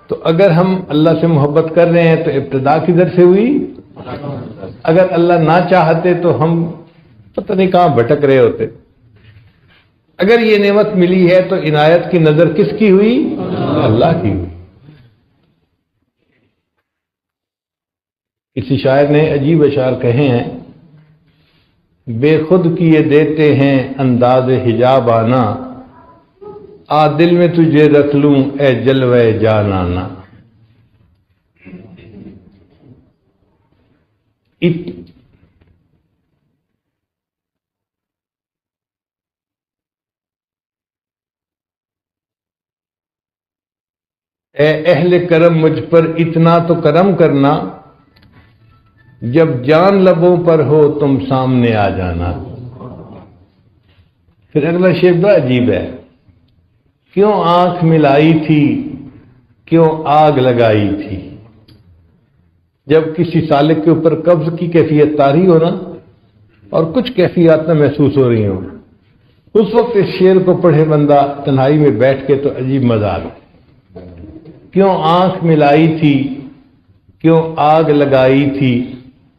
تو اگر ہم اللہ سے محبت کر رہے ہیں تو ابتدا کدھر سے ہوئی؟ اگر اللہ نہ چاہتے تو ہم پتہ نہیں کہاں بھٹک رہے ہوتے۔ اگر یہ نعمت ملی ہے تو عنایت کی نظر کس کی ہوئی؟ اللہ کی ہوئی۔ کسی شاعر نے عجیب اشعار کہے ہیں، بے خود کیے دیتے ہیں انداز حجاب آنا، آ دل میں تجھے رکھ لوں اے جلوہ جانانا۔ اے اہل کرم مجھ پر اتنا تو کرم کرنا، جب جان لبوں پر ہو تم سامنے آ جانا۔ پھر اگلا شعر بڑا عجیب ہے، کیوں آنکھ ملائی تھی، کیوں آگ لگائی تھی۔ جب کسی سالک کے اوپر قبض کی کیفیت طاری ہو نا اور کچھ کیفیات نہ محسوس ہو رہی ہوں، اس وقت اس شعر کو پڑھے بندہ تنہائی میں بیٹھ کے تو عجیب مزہ آ گیا۔ کیوں آنکھ ملائی تھی، کیوں آگ لگائی تھی،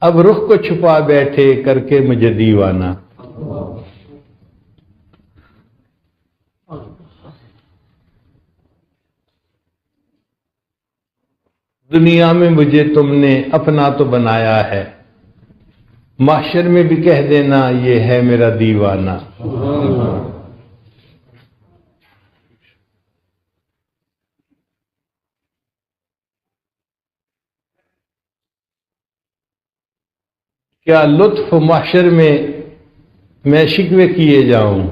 اب رخ کو چھپا بیٹھے کر کے مجھے دیوانہ۔ دنیا میں مجھے تم نے اپنا تو بنایا ہے، محشر میں بھی کہہ دینا یہ ہے میرا دیوانہ۔ کیا لطف محشر میں شکوے کیے جاؤں،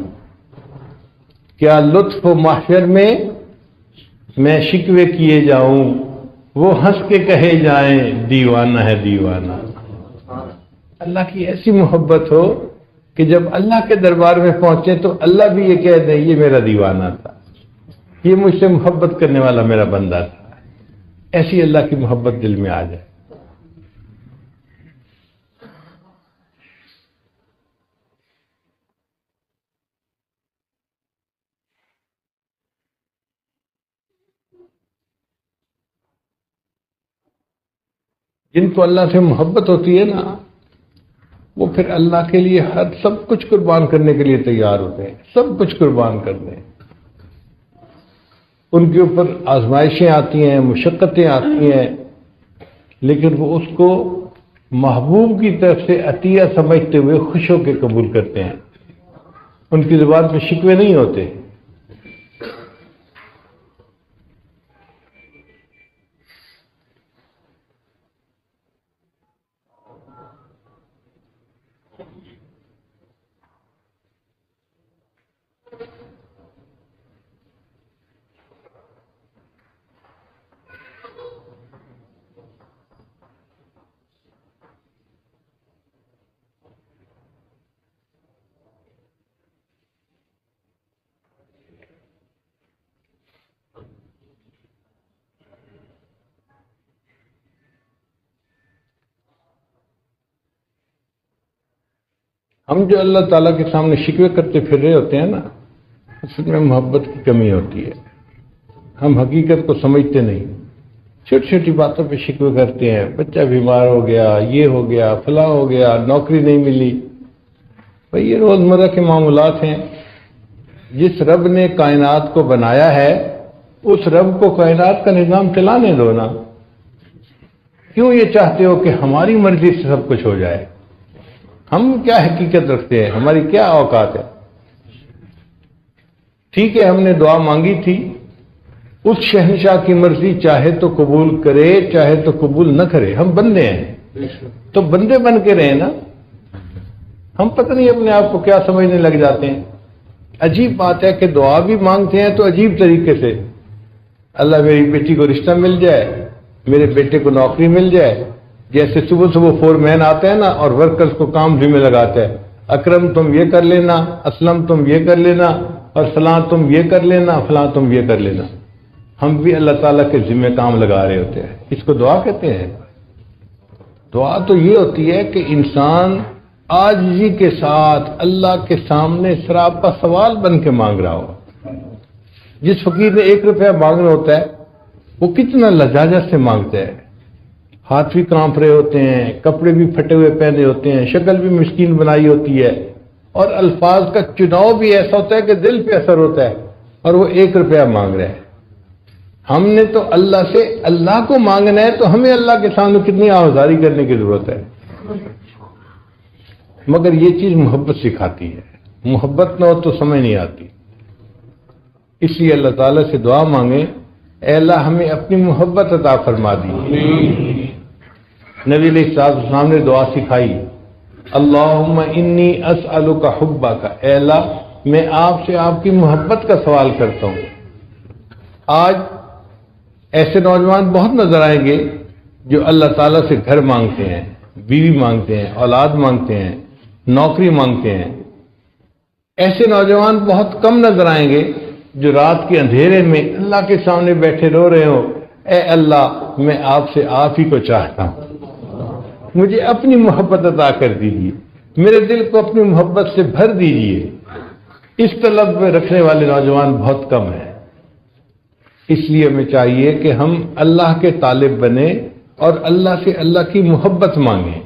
کیا لطف محشر میں شکوے کیے جاؤں، وہ ہنس کے کہے جائیں دیوانہ ہے دیوانہ۔ اللہ کی ایسی محبت ہو کہ جب اللہ کے دربار میں پہنچے تو اللہ بھی یہ کہہ دے یہ میرا دیوانہ تھا، یہ مجھ سے محبت کرنے والا میرا بندہ تھا۔ ایسی اللہ کی محبت دل میں آ جائے۔ جن کو اللہ سے محبت ہوتی ہے نا، وہ پھر اللہ کے لیے سب کچھ قربان کرنے کے لیے تیار ہوتے ہیں، سب کچھ قربان کر دیں۔ ان کے اوپر آزمائشیں آتی ہیں، مشقتیں آتی ہیں، لیکن وہ اس کو محبوب کی طرف سے عطیہ سمجھتے ہوئے خوش ہو کے قبول کرتے ہیں۔ ان کی زبان پہ شکوے نہیں ہوتے۔ ہم جو اللہ تعالیٰ کے سامنے شکوے کرتے پھر رہے ہوتے ہیں نا، اس میں محبت کی کمی ہوتی ہے۔ ہم حقیقت کو سمجھتے نہیں، چھوٹی چھوٹی باتوں پہ شکوے کرتے ہیں، بچہ بیمار ہو گیا، یہ ہو گیا، فلاں ہو گیا، نوکری نہیں ملی۔ بھئی یہ روزمرہ کے معاملات ہیں۔ جس رب نے کائنات کو بنایا ہے اس رب کو کائنات کا نظام چلانے دو نا۔ کیوں یہ چاہتے ہو کہ ہماری مرضی سے سب کچھ ہو جائے؟ ہم کیا حقیقت رکھتے ہیں؟ ہماری کیا اوقات ہے؟ ٹھیک ہے، ہم نے دعا مانگی تھی، اس شہنشاہ کی مرضی چاہے تو قبول کرے چاہے تو قبول نہ کرے۔ ہم بندے ہیں تو بندے بن کے رہے نا۔ ہم پتہ نہیں اپنے آپ کو کیا سمجھنے لگ جاتے ہیں۔ عجیب بات ہے کہ دعا بھی مانگتے ہیں تو عجیب طریقے سے، اللہ میری بیٹی کو رشتہ مل جائے، میرے بیٹے کو نوکری مل جائے۔ جیسے صبح صبح فور مین آتے ہیں نا اور ورکرز کو کام ذمہ لگاتے ہیں، اکرم تم یہ کر لینا، اسلم تم یہ کر لینا، اور فلاں تم یہ کر لینا، فلاں تم یہ کر لینا۔ ہم بھی اللہ تعالیٰ کے ذمہ کام لگا رہے ہوتے ہیں۔ اس کو دعا کہتے ہیں؟ دعا تو یہ ہوتی ہے کہ انسان عاجزی کے ساتھ اللہ کے سامنے سراپا سوال بن کے مانگ رہا ہو۔ جس فقیر نے 1 روپیہ مانگنا ہوتا ہے وہ کتنا لجاجت سے مانگتا ہے، ہاتھ بھی کانپ رہے ہوتے ہیں، کپڑے بھی پھٹے ہوئے پہنے ہوتے ہیں، شکل بھی مسکین بنائی ہوتی ہے، اور الفاظ کا چناؤ بھی ایسا ہوتا ہے کہ دل پہ اثر ہوتا ہے، اور وہ 1 روپیہ مانگ رہے ہیں۔ ہم نے تو اللہ سے اللہ کو مانگنا ہے، تو ہمیں اللہ کے سامنے کتنی آہذاری کرنے کی ضرورت ہے۔ مگر یہ چیز محبت سکھاتی ہے، محبت نہ ہو تو سمجھ نہیں آتی۔ اس لیے اللہ تعالیٰ سے دعا مانگیں، اے اللہ ہمیں اپنی محبت عطا فرما دی۔ نبی علیہ السلام نے دعا سکھائی، اللہم انی اسألک حبک، اے اللہ میں آپ سے آپ کی محبت کا سوال کرتا ہوں۔ آج ایسے نوجوان بہت نظر آئیں گے جو اللہ تعالیٰ سے گھر مانگتے ہیں، بیوی مانگتے ہیں، اولاد مانگتے ہیں، نوکری مانگتے ہیں۔ ایسے نوجوان بہت کم نظر آئیں گے جو رات کے اندھیرے میں اللہ کے سامنے بیٹھے رو رہے ہو، اے اللہ میں آپ سے آپ ہی کو چاہتا ہوں، مجھے اپنی محبت عطا کر دیجیے، میرے دل کو اپنی محبت سے بھر دیجیے۔ اس طلب میں رکھنے والے نوجوان بہت کم ہیں۔ اس لیے ہمیں چاہیے کہ ہم اللہ کے طالب بنیں اور اللہ سے اللہ کی محبت مانگیں۔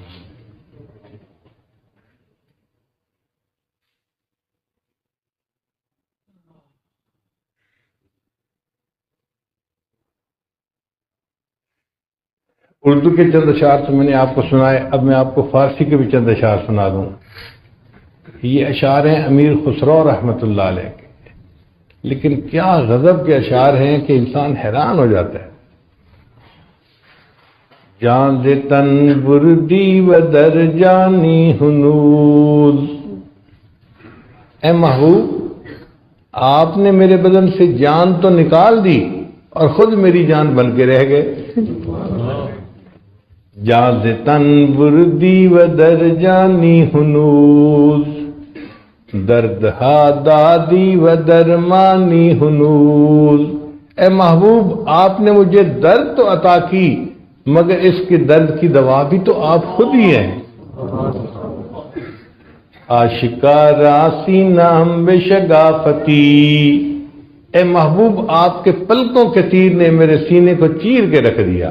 اردو کے چند اشعار تو میں نے آپ کو سنائے، اب میں آپ کو فارسی کے بھی چند اشعار سنا دوں۔ یہ اشعار ہیں امیر خسرو رحمۃ اللہ علیہ کے، لیکن کیا غضب کے اشعار ہیں کہ انسان حیران ہو جاتا ہے۔ جان دے تن بردی و در جانی ہنوز. اے محبوب آپ نے میرے بدن سے جان تو نکال دی اور خود میری جان بن کے رہ گئے. جان دے تن بردی و در جانی ہنوز درد ہا دادی و درمانی ہنوز. اے محبوب آپ نے مجھے درد تو عطا کی مگر اس کے درد کی دوا بھی تو آپ خود ہی ہیں. آشکارا سینام بے شگافتی. اے محبوب آپ کے پلکوں کے تیر نے میرے سینے کو چیر کے رکھ دیا.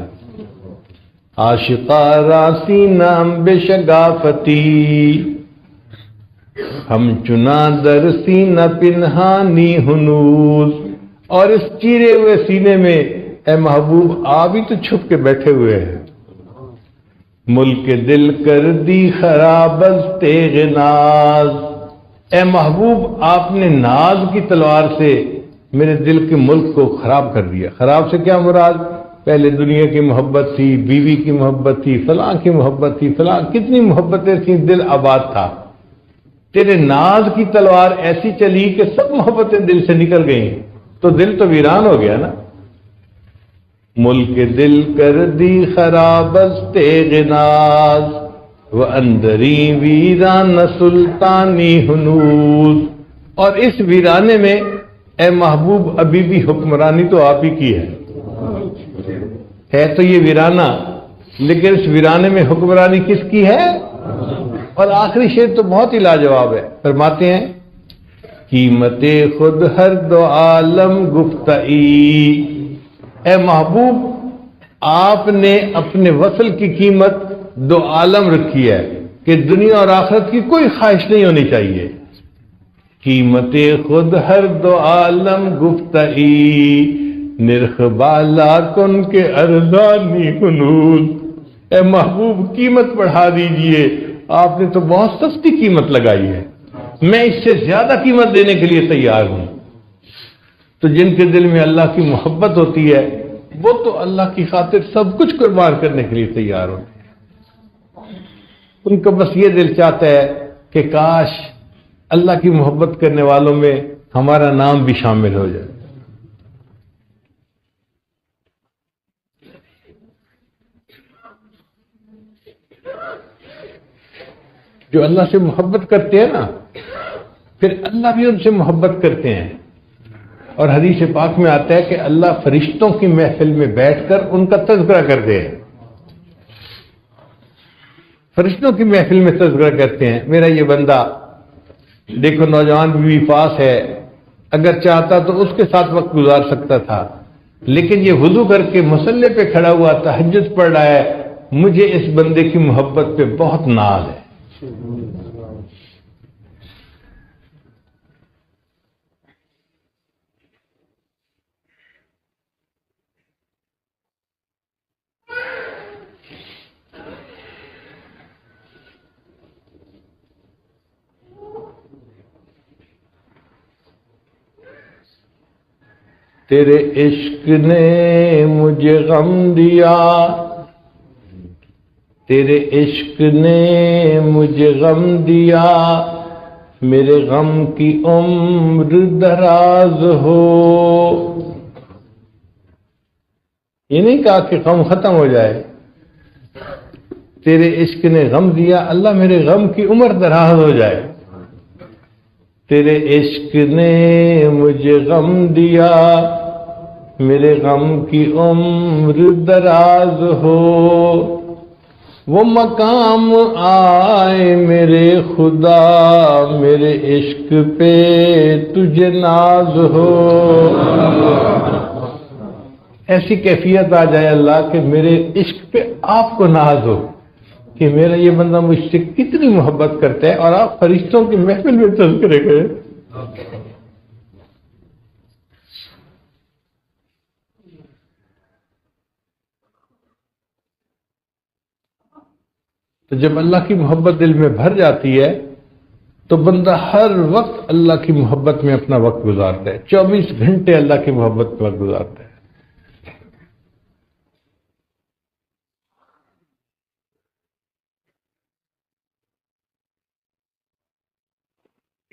آشکارا سینام بے شگافتی ہم چنا در سینہ پنہانی ہنوز. اور اس چیرے ہوئے سینے میں اے محبوب آپ ہی تو چھپ کے بیٹھے ہوئے ہیں. ملک دل کر دی خراب از تیغ ناز. اے محبوب آپ نے ناز کی تلوار سے میرے دل کے ملک کو خراب کر دیا. خراب سے کیا مراد؟ پہلے دنیا کی محبت تھی، بیوی کی محبت تھی، فلاں کی محبت تھی، فلاں کتنی محبتیں تھیں، دل آباد تھا. تیرے ناز کی تلوار ایسی چلی کہ سب محبتیں دل سے نکل گئیں تو دل تو ویران ہو گیا نا. ملک دل کر دی خراب از تیغ ناز و اندری ویران سلطانی ہنوز. اور اس ویرانے میں اے محبوب ابھی بھی حکمرانی تو آپ ہی کی ہے تو یہ ویرانہ، لیکن اس ویرانے میں حکمرانی کس کی ہے؟ اور آخری شعر تو بہت ہی لاجواب ہے. فرماتے ہیں قیمت خود ہر دو عالم گفتئی. اے محبوب آپ نے اپنے وصل کی قیمت دو عالم رکھی ہے کہ دنیا اور آخرت کی کوئی خواہش نہیں ہونی چاہیے. قیمت خود ہر دو عالم گفتئی نرخ بالا کن کے ارزانی ہنوز. اے محبوب قیمت بڑھا دیجئے، آپ نے تو بہت سستی قیمت لگائی ہے، میں اس سے زیادہ قیمت دینے کے لیے تیار ہوں. تو جن کے دل میں اللہ کی محبت ہوتی ہے وہ تو اللہ کی خاطر سب کچھ قربان کرنے کے لیے تیار ہوتے ہیں. ان کا بس یہ دل چاہتا ہے کہ کاش اللہ کی محبت کرنے والوں میں ہمارا نام بھی شامل ہو جائے. جو اللہ سے محبت کرتے ہیں نا پھر اللہ بھی ان سے محبت کرتے ہیں. اور حدیث پاک میں آتا ہے کہ اللہ فرشتوں کی محفل میں بیٹھ کر ان کا تذکرہ کرتے ہیں. فرشتوں کی محفل میں تذکرہ کرتے ہیں میرا یہ بندہ دیکھو نوجوان بھی پاس ہے، اگر چاہتا تو اس کے ساتھ وقت گزار سکتا تھا، لیکن یہ وضو کر کے مصلی پہ کھڑا ہوا تہجد پڑھ رہا ہے. مجھے اس بندے کی محبت پہ بہت ناز ہے. تیرے عشق نے مجھے غم دیا، تیرے عشق نے مجھے غم دیا، میرے غم کی عمر دراز ہو. یہ نہیں کہا کہ غم ختم ہو جائے، تیرے عشق نے غم دیا، اللہ میرے غم کی عمر دراز ہو جائے. تیرے عشق نے مجھے غم دیا، میرے غم کی عمر دراز ہو. وہ مقام آئے میرے خدا، میرے عشق پہ تجھے ناز ہو. ایسی کیفیت آ جائے اللہ کہ میرے عشق پہ آپ کو ناز ہو کہ میرا یہ بندہ مجھ سے کتنی محبت کرتا ہے، اور آپ فرشتوں کی محفل میں تذکرے کریں. تو جب اللہ کی محبت دل میں بھر جاتی ہے تو بندہ ہر وقت اللہ کی محبت میں اپنا وقت گزارتا ہے. 24 گھنٹے اللہ کی محبت میں وقت گزارتا ہے.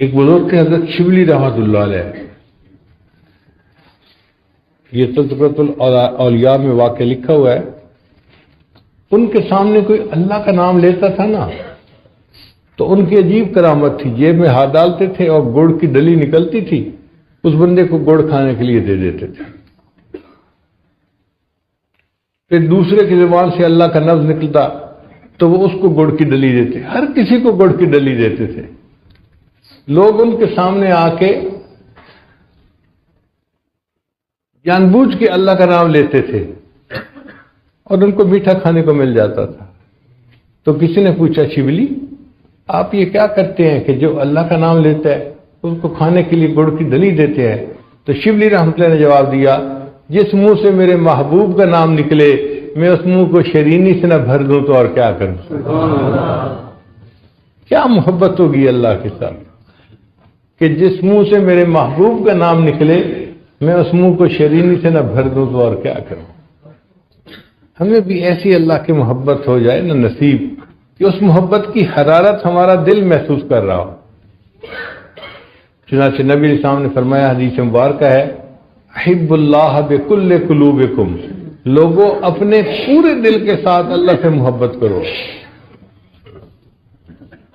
ایک بزرگ تھے حضرت شبلی رحمۃ اللہ علیہ، یہ تذکرۃ الاولیاء میں واقع لکھا ہوا ہے. ان کے سامنے کوئی اللہ کا نام لیتا تھا نا تو ان کی عجیب کرامت تھی، جیب میں ہاتھ ڈالتے تھے اور گڑ کی ڈلی نکلتی تھی، اس بندے کو گڑ کھانے کے لیے دے دیتے تھے. پھر دوسرے کی زبان سے اللہ کا لفظ نکلتا تو وہ اس کو گڑ کی ڈلی دیتے، ہر کسی کو گڑ کی ڈلی دیتے تھے. لوگ ان کے سامنے آ کے جان بوجھ کے اللہ کا نام لیتے تھے اور ان کو میٹھا کھانے کو مل جاتا تھا. تو کسی نے پوچھا شبلی آپ یہ کیا کرتے ہیں کہ جو اللہ کا نام لیتا ہے اس کو کھانے کے لیے گڑ کی ڈلی دیتے ہیں؟ تو شبلی رحمۃ اللہ نے جواب دیا جس منہ سے میرے محبوب کا نام نکلے میں اس منہ کو شرینی سے نہ بھر دوں تو اور کیا کروں. کیا محبت ہوگی اللہ کے ساتھ کہ جس منہ سے میرے محبوب کا نام نکلے میں اس منہ کو شرینی سے نہ بھر دوں تو اور کیا کروں. ہمیں بھی ایسی اللہ کی محبت ہو جائے نہ نصیب کہ اس محبت کی حرارت ہمارا دل محسوس کر رہا ہو. چنانچہ نبی علیہ السلام نے فرمایا، حدیث مبارکہ ہے، احب اللہ بکل قلوبکم، لوگوں اپنے پورے دل کے ساتھ اللہ سے محبت کرو.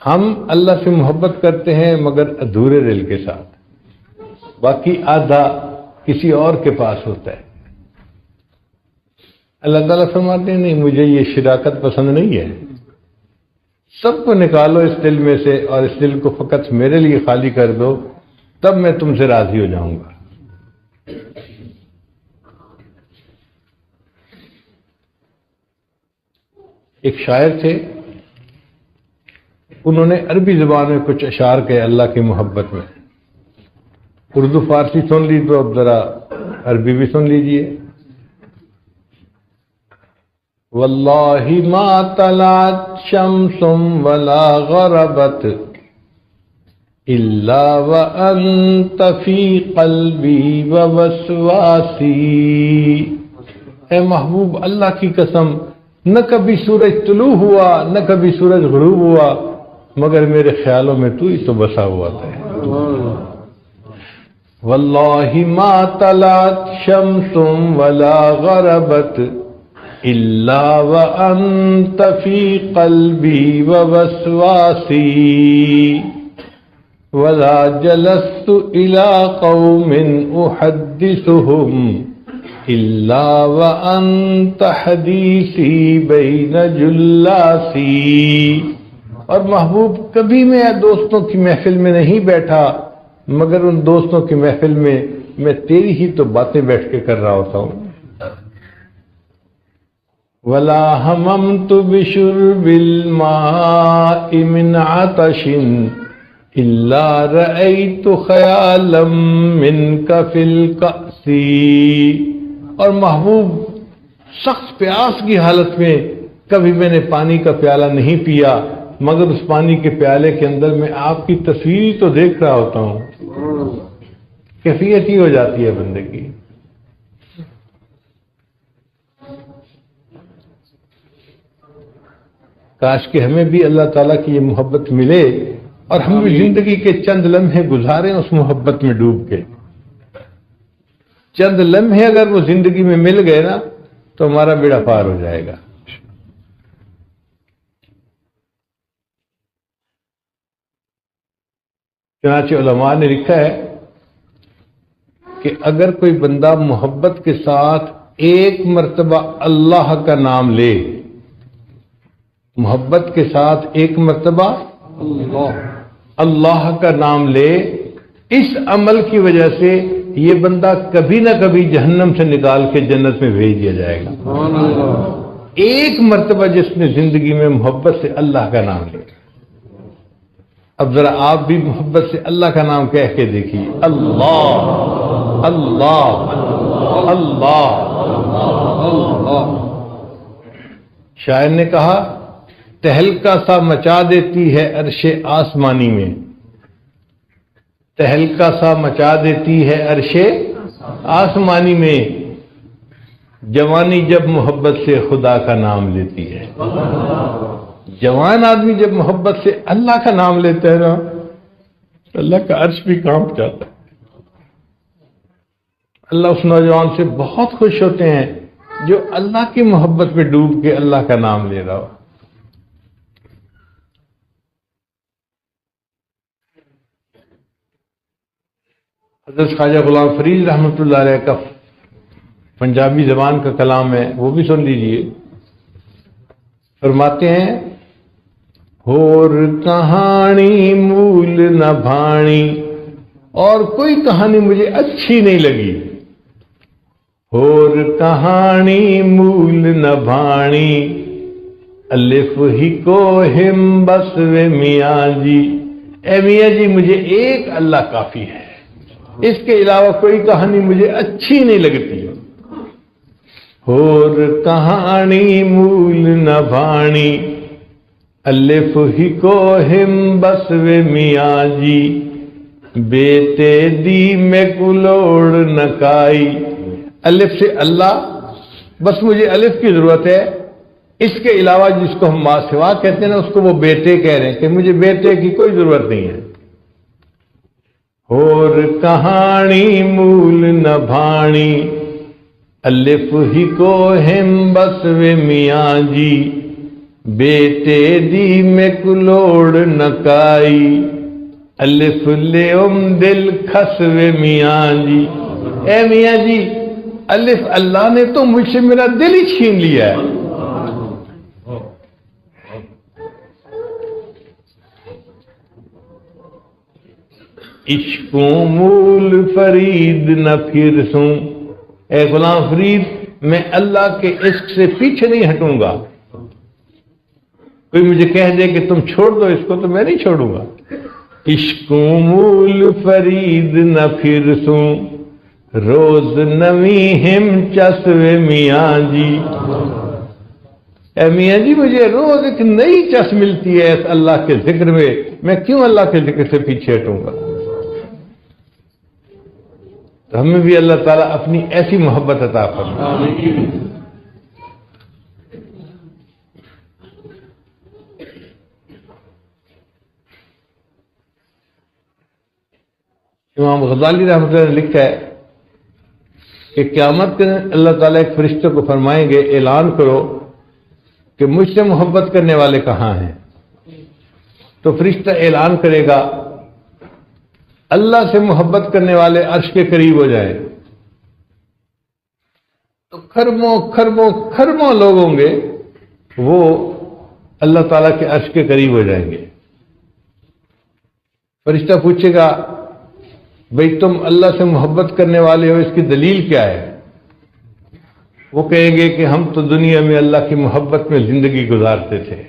ہم اللہ سے محبت کرتے ہیں مگر ادھورے دل کے ساتھ، باقی آدھا کسی اور کے پاس ہوتا ہے. اللہ تعالیٰ فرماتے ہیں نہیں مجھے یہ شراکت پسند نہیں ہے، سب کو نکالو اس دل میں سے اور اس دل کو فقط میرے لیے خالی کر دو، تب میں تم سے راضی ہو جاؤں گا. ایک شاعر تھے، انہوں نے عربی زبان میں کچھ اشعار کہے اللہ کی محبت میں. اردو فارسی سن لی تو اب ذرا عربی بھی سن لیجئے. واللہ ما طلعت شمس ولا غربت الا وانت فی قلبی ووسواسی. اے محبوب اللہ کی قسم نہ کبھی سورج طلوع ہوا نہ کبھی سورج غروب ہوا مگر میرے خیالوں میں تو ہی تو بسا ہوا تھا. واللہ ما طلعت شمس ولا غربت الا وانت فی قلبی ووسواسی ولا جلست الى قوم احدثهم الا وانت حدیثی بین جلاسی. اور محبوب کبھی میں دوستوں کی محفل میں نہیں بیٹھا مگر ان دوستوں کی محفل میں تیری ہی تو باتیں بیٹھ کے کر رہا ہوتا ہوں. ولا هممت بشرب الماء من عطش الا رأيت خیالا منك في الكأس. اور محبوب سخت پیاس کی حالت میں کبھی میں نے پانی کا پیالہ نہیں پیا مگر اس پانی کے پیالے کے اندر میں آپ کی تصویر تو دیکھ رہا ہوتا ہوں. کیفیت ہی ہو جاتی ہے بندے کی. کاش کہ ہمیں بھی اللہ تعالیٰ کی یہ محبت ملے اور ہم بھی زندگی کے چند لمحے گزاریں اس محبت میں ڈوب کے. چند لمحے اگر وہ زندگی میں مل گئے نا تو ہمارا بیڑا پار ہو جائے گا. چنانچہ علماء نے لکھا ہے کہ اگر کوئی بندہ محبت کے ساتھ ایک مرتبہ اللہ کا نام لے، محبت کے ساتھ ایک مرتبہ اللہ کا نام لے، اس عمل کی وجہ سے یہ بندہ کبھی نہ کبھی جہنم سے نکال کے جنت میں بھیج دیا جائے گا. ایک مرتبہ جس نے زندگی میں محبت سے اللہ کا نام لیا. اب ذرا آپ بھی محبت سے اللہ کا نام کہہ کے دیکھیے، اللہ اللہ اللہ اللہ. شاعر نے کہا تہلکا سا مچا دیتی ہے عرش آسمانی میں، تہلکا سا مچا دیتی ہے عرش آسمانی میں، جوانی جب محبت سے خدا کا نام لیتی ہے. جوان آدمی جب محبت سے اللہ کا نام لیتا ہے نا اللہ کا عرش بھی کانپ جاتا ہے۔ اللہ اس نوجوان سے بہت خوش ہوتے ہیں جو اللہ کی محبت میں ڈوب کے اللہ کا نام لے رہا ہو۔ حضرت خواجہ غلام فرید رحمۃ اللہ علیہ کا پنجابی زبان کا کلام ہے، وہ بھی سن لیجئے۔ فرماتے ہیں، ہور کہانی مول نہ بھانی، اور کوئی کہانی مجھے اچھی نہیں لگی۔ ہور کہانی مول نہ بھانی، الف ہی کو ہم بس و میاں جی۔ اے میاں جی مجھے ایک اللہ کافی ہے، اس کے علاوہ کوئی کہانی مجھے اچھی نہیں لگتی۔ اور کہانی مول نہ بھانی، الف ہی کو ہم بس و میاں جی۔ بیتے دی میں کلوڑ نہ کائی، الف سے اللہ، بس مجھے الف کی ضرورت ہے، اس کے علاوہ جس کو ہم ماسوا کہتے ہیں نا، اس کو وہ بیٹے کہہ رہے ہیں کہ مجھے بیٹے کی کوئی ضرورت نہیں ہے۔ اور کہانی مول نہ بھانی، الف ہی کو ہم بس و میاں جی۔ بیٹے دی میں کلوڑ نہ کائی، الف لے دل کھس و میاں جی۔ اے میاں جی الف اللہ نے تو مجھ سے میرا دل ہی چھین لیا ہے۔ عشقوں مول فرید نہ پھر سوں، اے غلام فرید میں اللہ کے عشق سے پیچھے نہیں ہٹوں گا۔ کوئی مجھے کہہ دے کہ تم چھوڑ دو اس کو تو میں نہیں چھوڑوں گا۔ عشقوں مول فرید نہ پھر سوں، روز نویں ہم چس و میاں جی۔ اے میاں جی مجھے روز ایک نئی چس ملتی ہے اس اللہ کے ذکر میں کیوں اللہ کے ذکر سے پیچھے ہٹوں گا؟ تو ہمیں بھی اللہ تعالیٰ اپنی ایسی محبت عطا فرمائے۔ امام غزالی رحمۃ اللہ نے لکھا ہے کہ قیامت کے دن اللہ تعالیٰ ایک فرشتے کو فرمائیں گے، اعلان کرو کہ مجھ سے محبت کرنے والے کہاں ہیں؟ تو فرشتہ اعلان کرے گا، اللہ سے محبت کرنے والے عرش کے قریب ہو جائیں۔ تو خربوں خربوں خربوں لوگ ہوں گے، وہ اللہ تعالیٰ کے عرش کے قریب ہو جائیں گے۔ فرشتہ پوچھے گا، بھئی تم اللہ سے محبت کرنے والے ہو، اس کی دلیل کیا ہے؟ وہ کہیں گے کہ ہم تو دنیا میں اللہ کی محبت میں زندگی گزارتے تھے،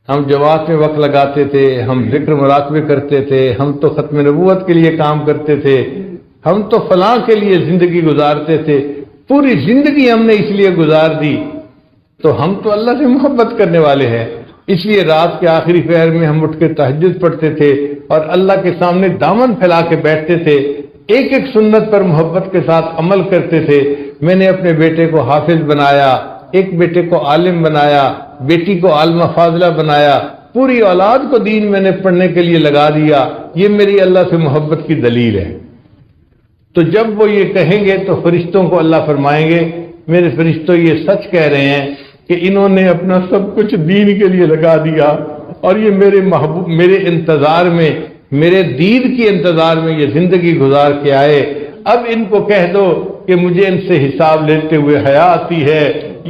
ہم جماعت میں وقت لگاتے تھے، ہم ذکر مراقبے کرتے تھے، ہم تو ختم نبوت کے لیے کام کرتے تھے، ہم تو فلاں کے لیے زندگی گزارتے تھے، پوری زندگی ہم نے اس لیے گزار دی، تو ہم تو اللہ سے محبت کرنے والے ہیں، اس لیے رات کے آخری پہر میں ہم اٹھ کے تہجد پڑھتے تھے اور اللہ کے سامنے دامن پھیلا کے بیٹھتے تھے، ایک ایک سنت پر محبت کے ساتھ عمل کرتے تھے۔ میں نے اپنے بیٹے کو حافظ بنایا، ایک بیٹے کو عالم بنایا، بیٹی کو عالمہ فاضلہ بنایا، پوری اولاد کو دین میں نے پڑھنے کے لیے لگا دیا، یہ میری اللہ سے محبت کی دلیل ہے۔ تو جب وہ یہ کہیں گے تو فرشتوں کو اللہ فرمائیں گے، میرے فرشتوں یہ سچ کہہ رہے ہیں کہ انہوں نے اپنا سب کچھ دین کے لیے لگا دیا اور یہ میرے محبوب میرے انتظار میں، میرے دید کے انتظار میں یہ زندگی گزار کے آئے۔ اب ان کو کہہ دو کہ مجھے ان سے حساب لیتے ہوئے حیا آتی ہے،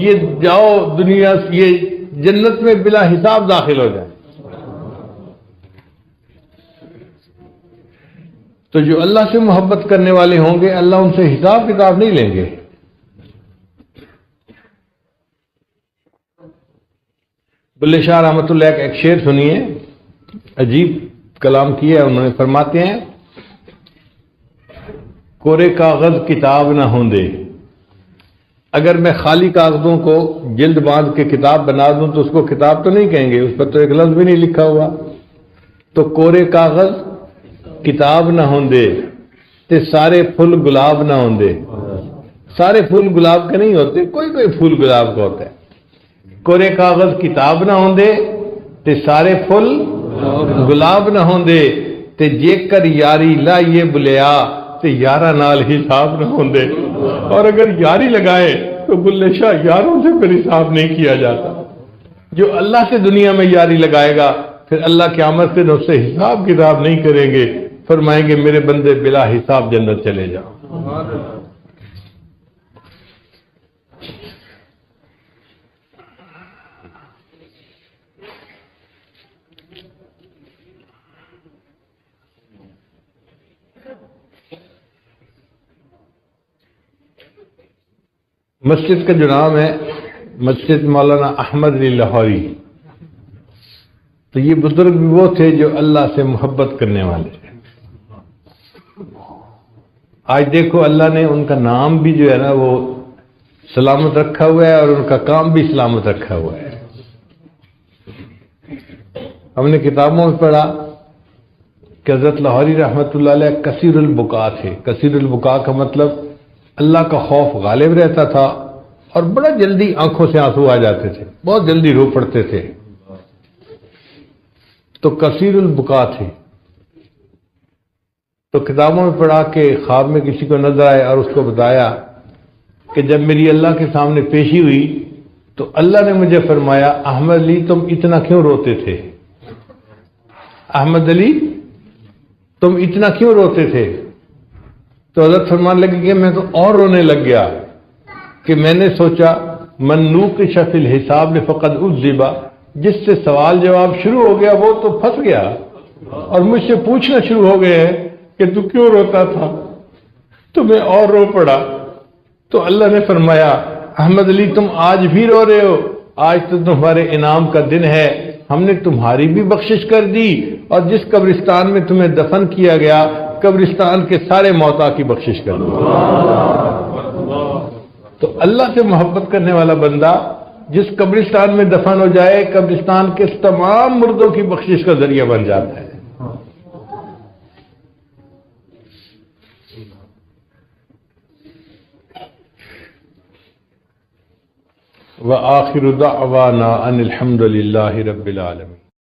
یہ جاؤ دنیا سے، یہ جنت میں بلا حساب داخل ہو جائیں۔ تو جو اللہ سے محبت کرنے والے ہوں گے، اللہ ان سے حساب کتاب نہیں لیں گے۔ بلے شاہ رحمۃ اللہ کا ایک شعر سنیے، عجیب کلام کیا ہے انہوں نے، فرماتے ہیں، کورے کاغذ کتاب نہ ہوندے، اگر میں خالی کاغذوں کو جلد باندھ کے کتاب بنا دوں تو اس کو کتاب تو نہیں کہیں گے، اس پر تو ایک لفظ بھی نہیں لکھا ہوا۔ تو کورے کاغذ کتاب نہ ہوندے تے سارے پھول گلاب نہ ہوندے۔ سارے پھول گلاب کے نہیں ہوتے، کوئی کوئی پھول گلاب کا ہوتا ہے۔ کورے کاغذ کتاب نہ ہوندے تے سارے پھول ਗੁਲਾਬ ਨਾ ਹੁੰਦੇ ਤੇ ਜੇਕਰ ਯਾਰੀ ਲਾਈਏ ਬੁਲਿਆ ਤੇ ਯਾਰਾਂ ਨਾਲ ਹਿਸਾਬ نہ ہوندے اور اگر یاری لگائے تو بلے شاہ یاروں سے پھر حساب نہیں کیا جاتا. جو اللہ سے دنیا میں یاری لگائے گا پھر اللہ قیامت سے اس سے حساب کتاب نہیں کریں گے، فرمائیں گے میرے بندے بلا حساب جنت چلے جاؤ. مسجد کا جو نام ہے مسجد مولانا احمد علی لاہوری، تو یہ بزرگ بھی وہ تھے جو اللہ سے محبت کرنے والے تھے. آج دیکھو اللہ نے ان کا نام بھی جو ہے نا وہ سلامت رکھا ہوا ہے اور ان کا کام بھی سلامت رکھا ہوا ہے. ہم نے کتابوں میں پڑھا کہ حضرت لاہوری رحمۃ اللہ علیہ کثیر البکا تھے. کثیر البکا کا مطلب اللہ کا خوف غالب رہتا تھا اور بڑا جلدی آنکھوں سے آنسو آ جاتے تھے، بہت جلدی رو پڑتے تھے، تو کثیر البکا تھے. تو کتابوں میں پڑھا کہ خواب میں کسی کو نظر آئے اور اس کو بتایا کہ جب میری اللہ کے سامنے پیشی ہوئی تو اللہ نے مجھے فرمایا احمد علی تم اتنا کیوں روتے تھے؟ احمد علی تم اتنا کیوں روتے تھے؟ تو حضرت فرمان لگے کہ میں تو اور رونے لگ گیا کہ میں نے سوچا من نوقش فی الحساب فقد عذب، جس سے سوال جواب شروع ہو گیا وہ تو پھنس گیا اور مجھ سے پوچھنا شروع ہو گئے ہیں کہ تو کیوں روتا تھا، تو میں اور رو پڑا. تو اللہ نے فرمایا احمد علی تم آج بھی رو رہے ہو، آج تو تمہارے انعام کا دن ہے، ہم نے تمہاری بھی بخشش کر دی اور جس قبرستان میں تمہیں دفن کیا گیا قبرستان کے سارے موتا کی بخشش کر دی. تو اللہ سے محبت کرنے والا بندہ جس قبرستان میں دفن ہو جائے قبرستان کے تمام مردوں کی بخشش کا ذریعہ بن جاتا ہے. وآخر دعوانا ان الحمد للہ رب العالمین.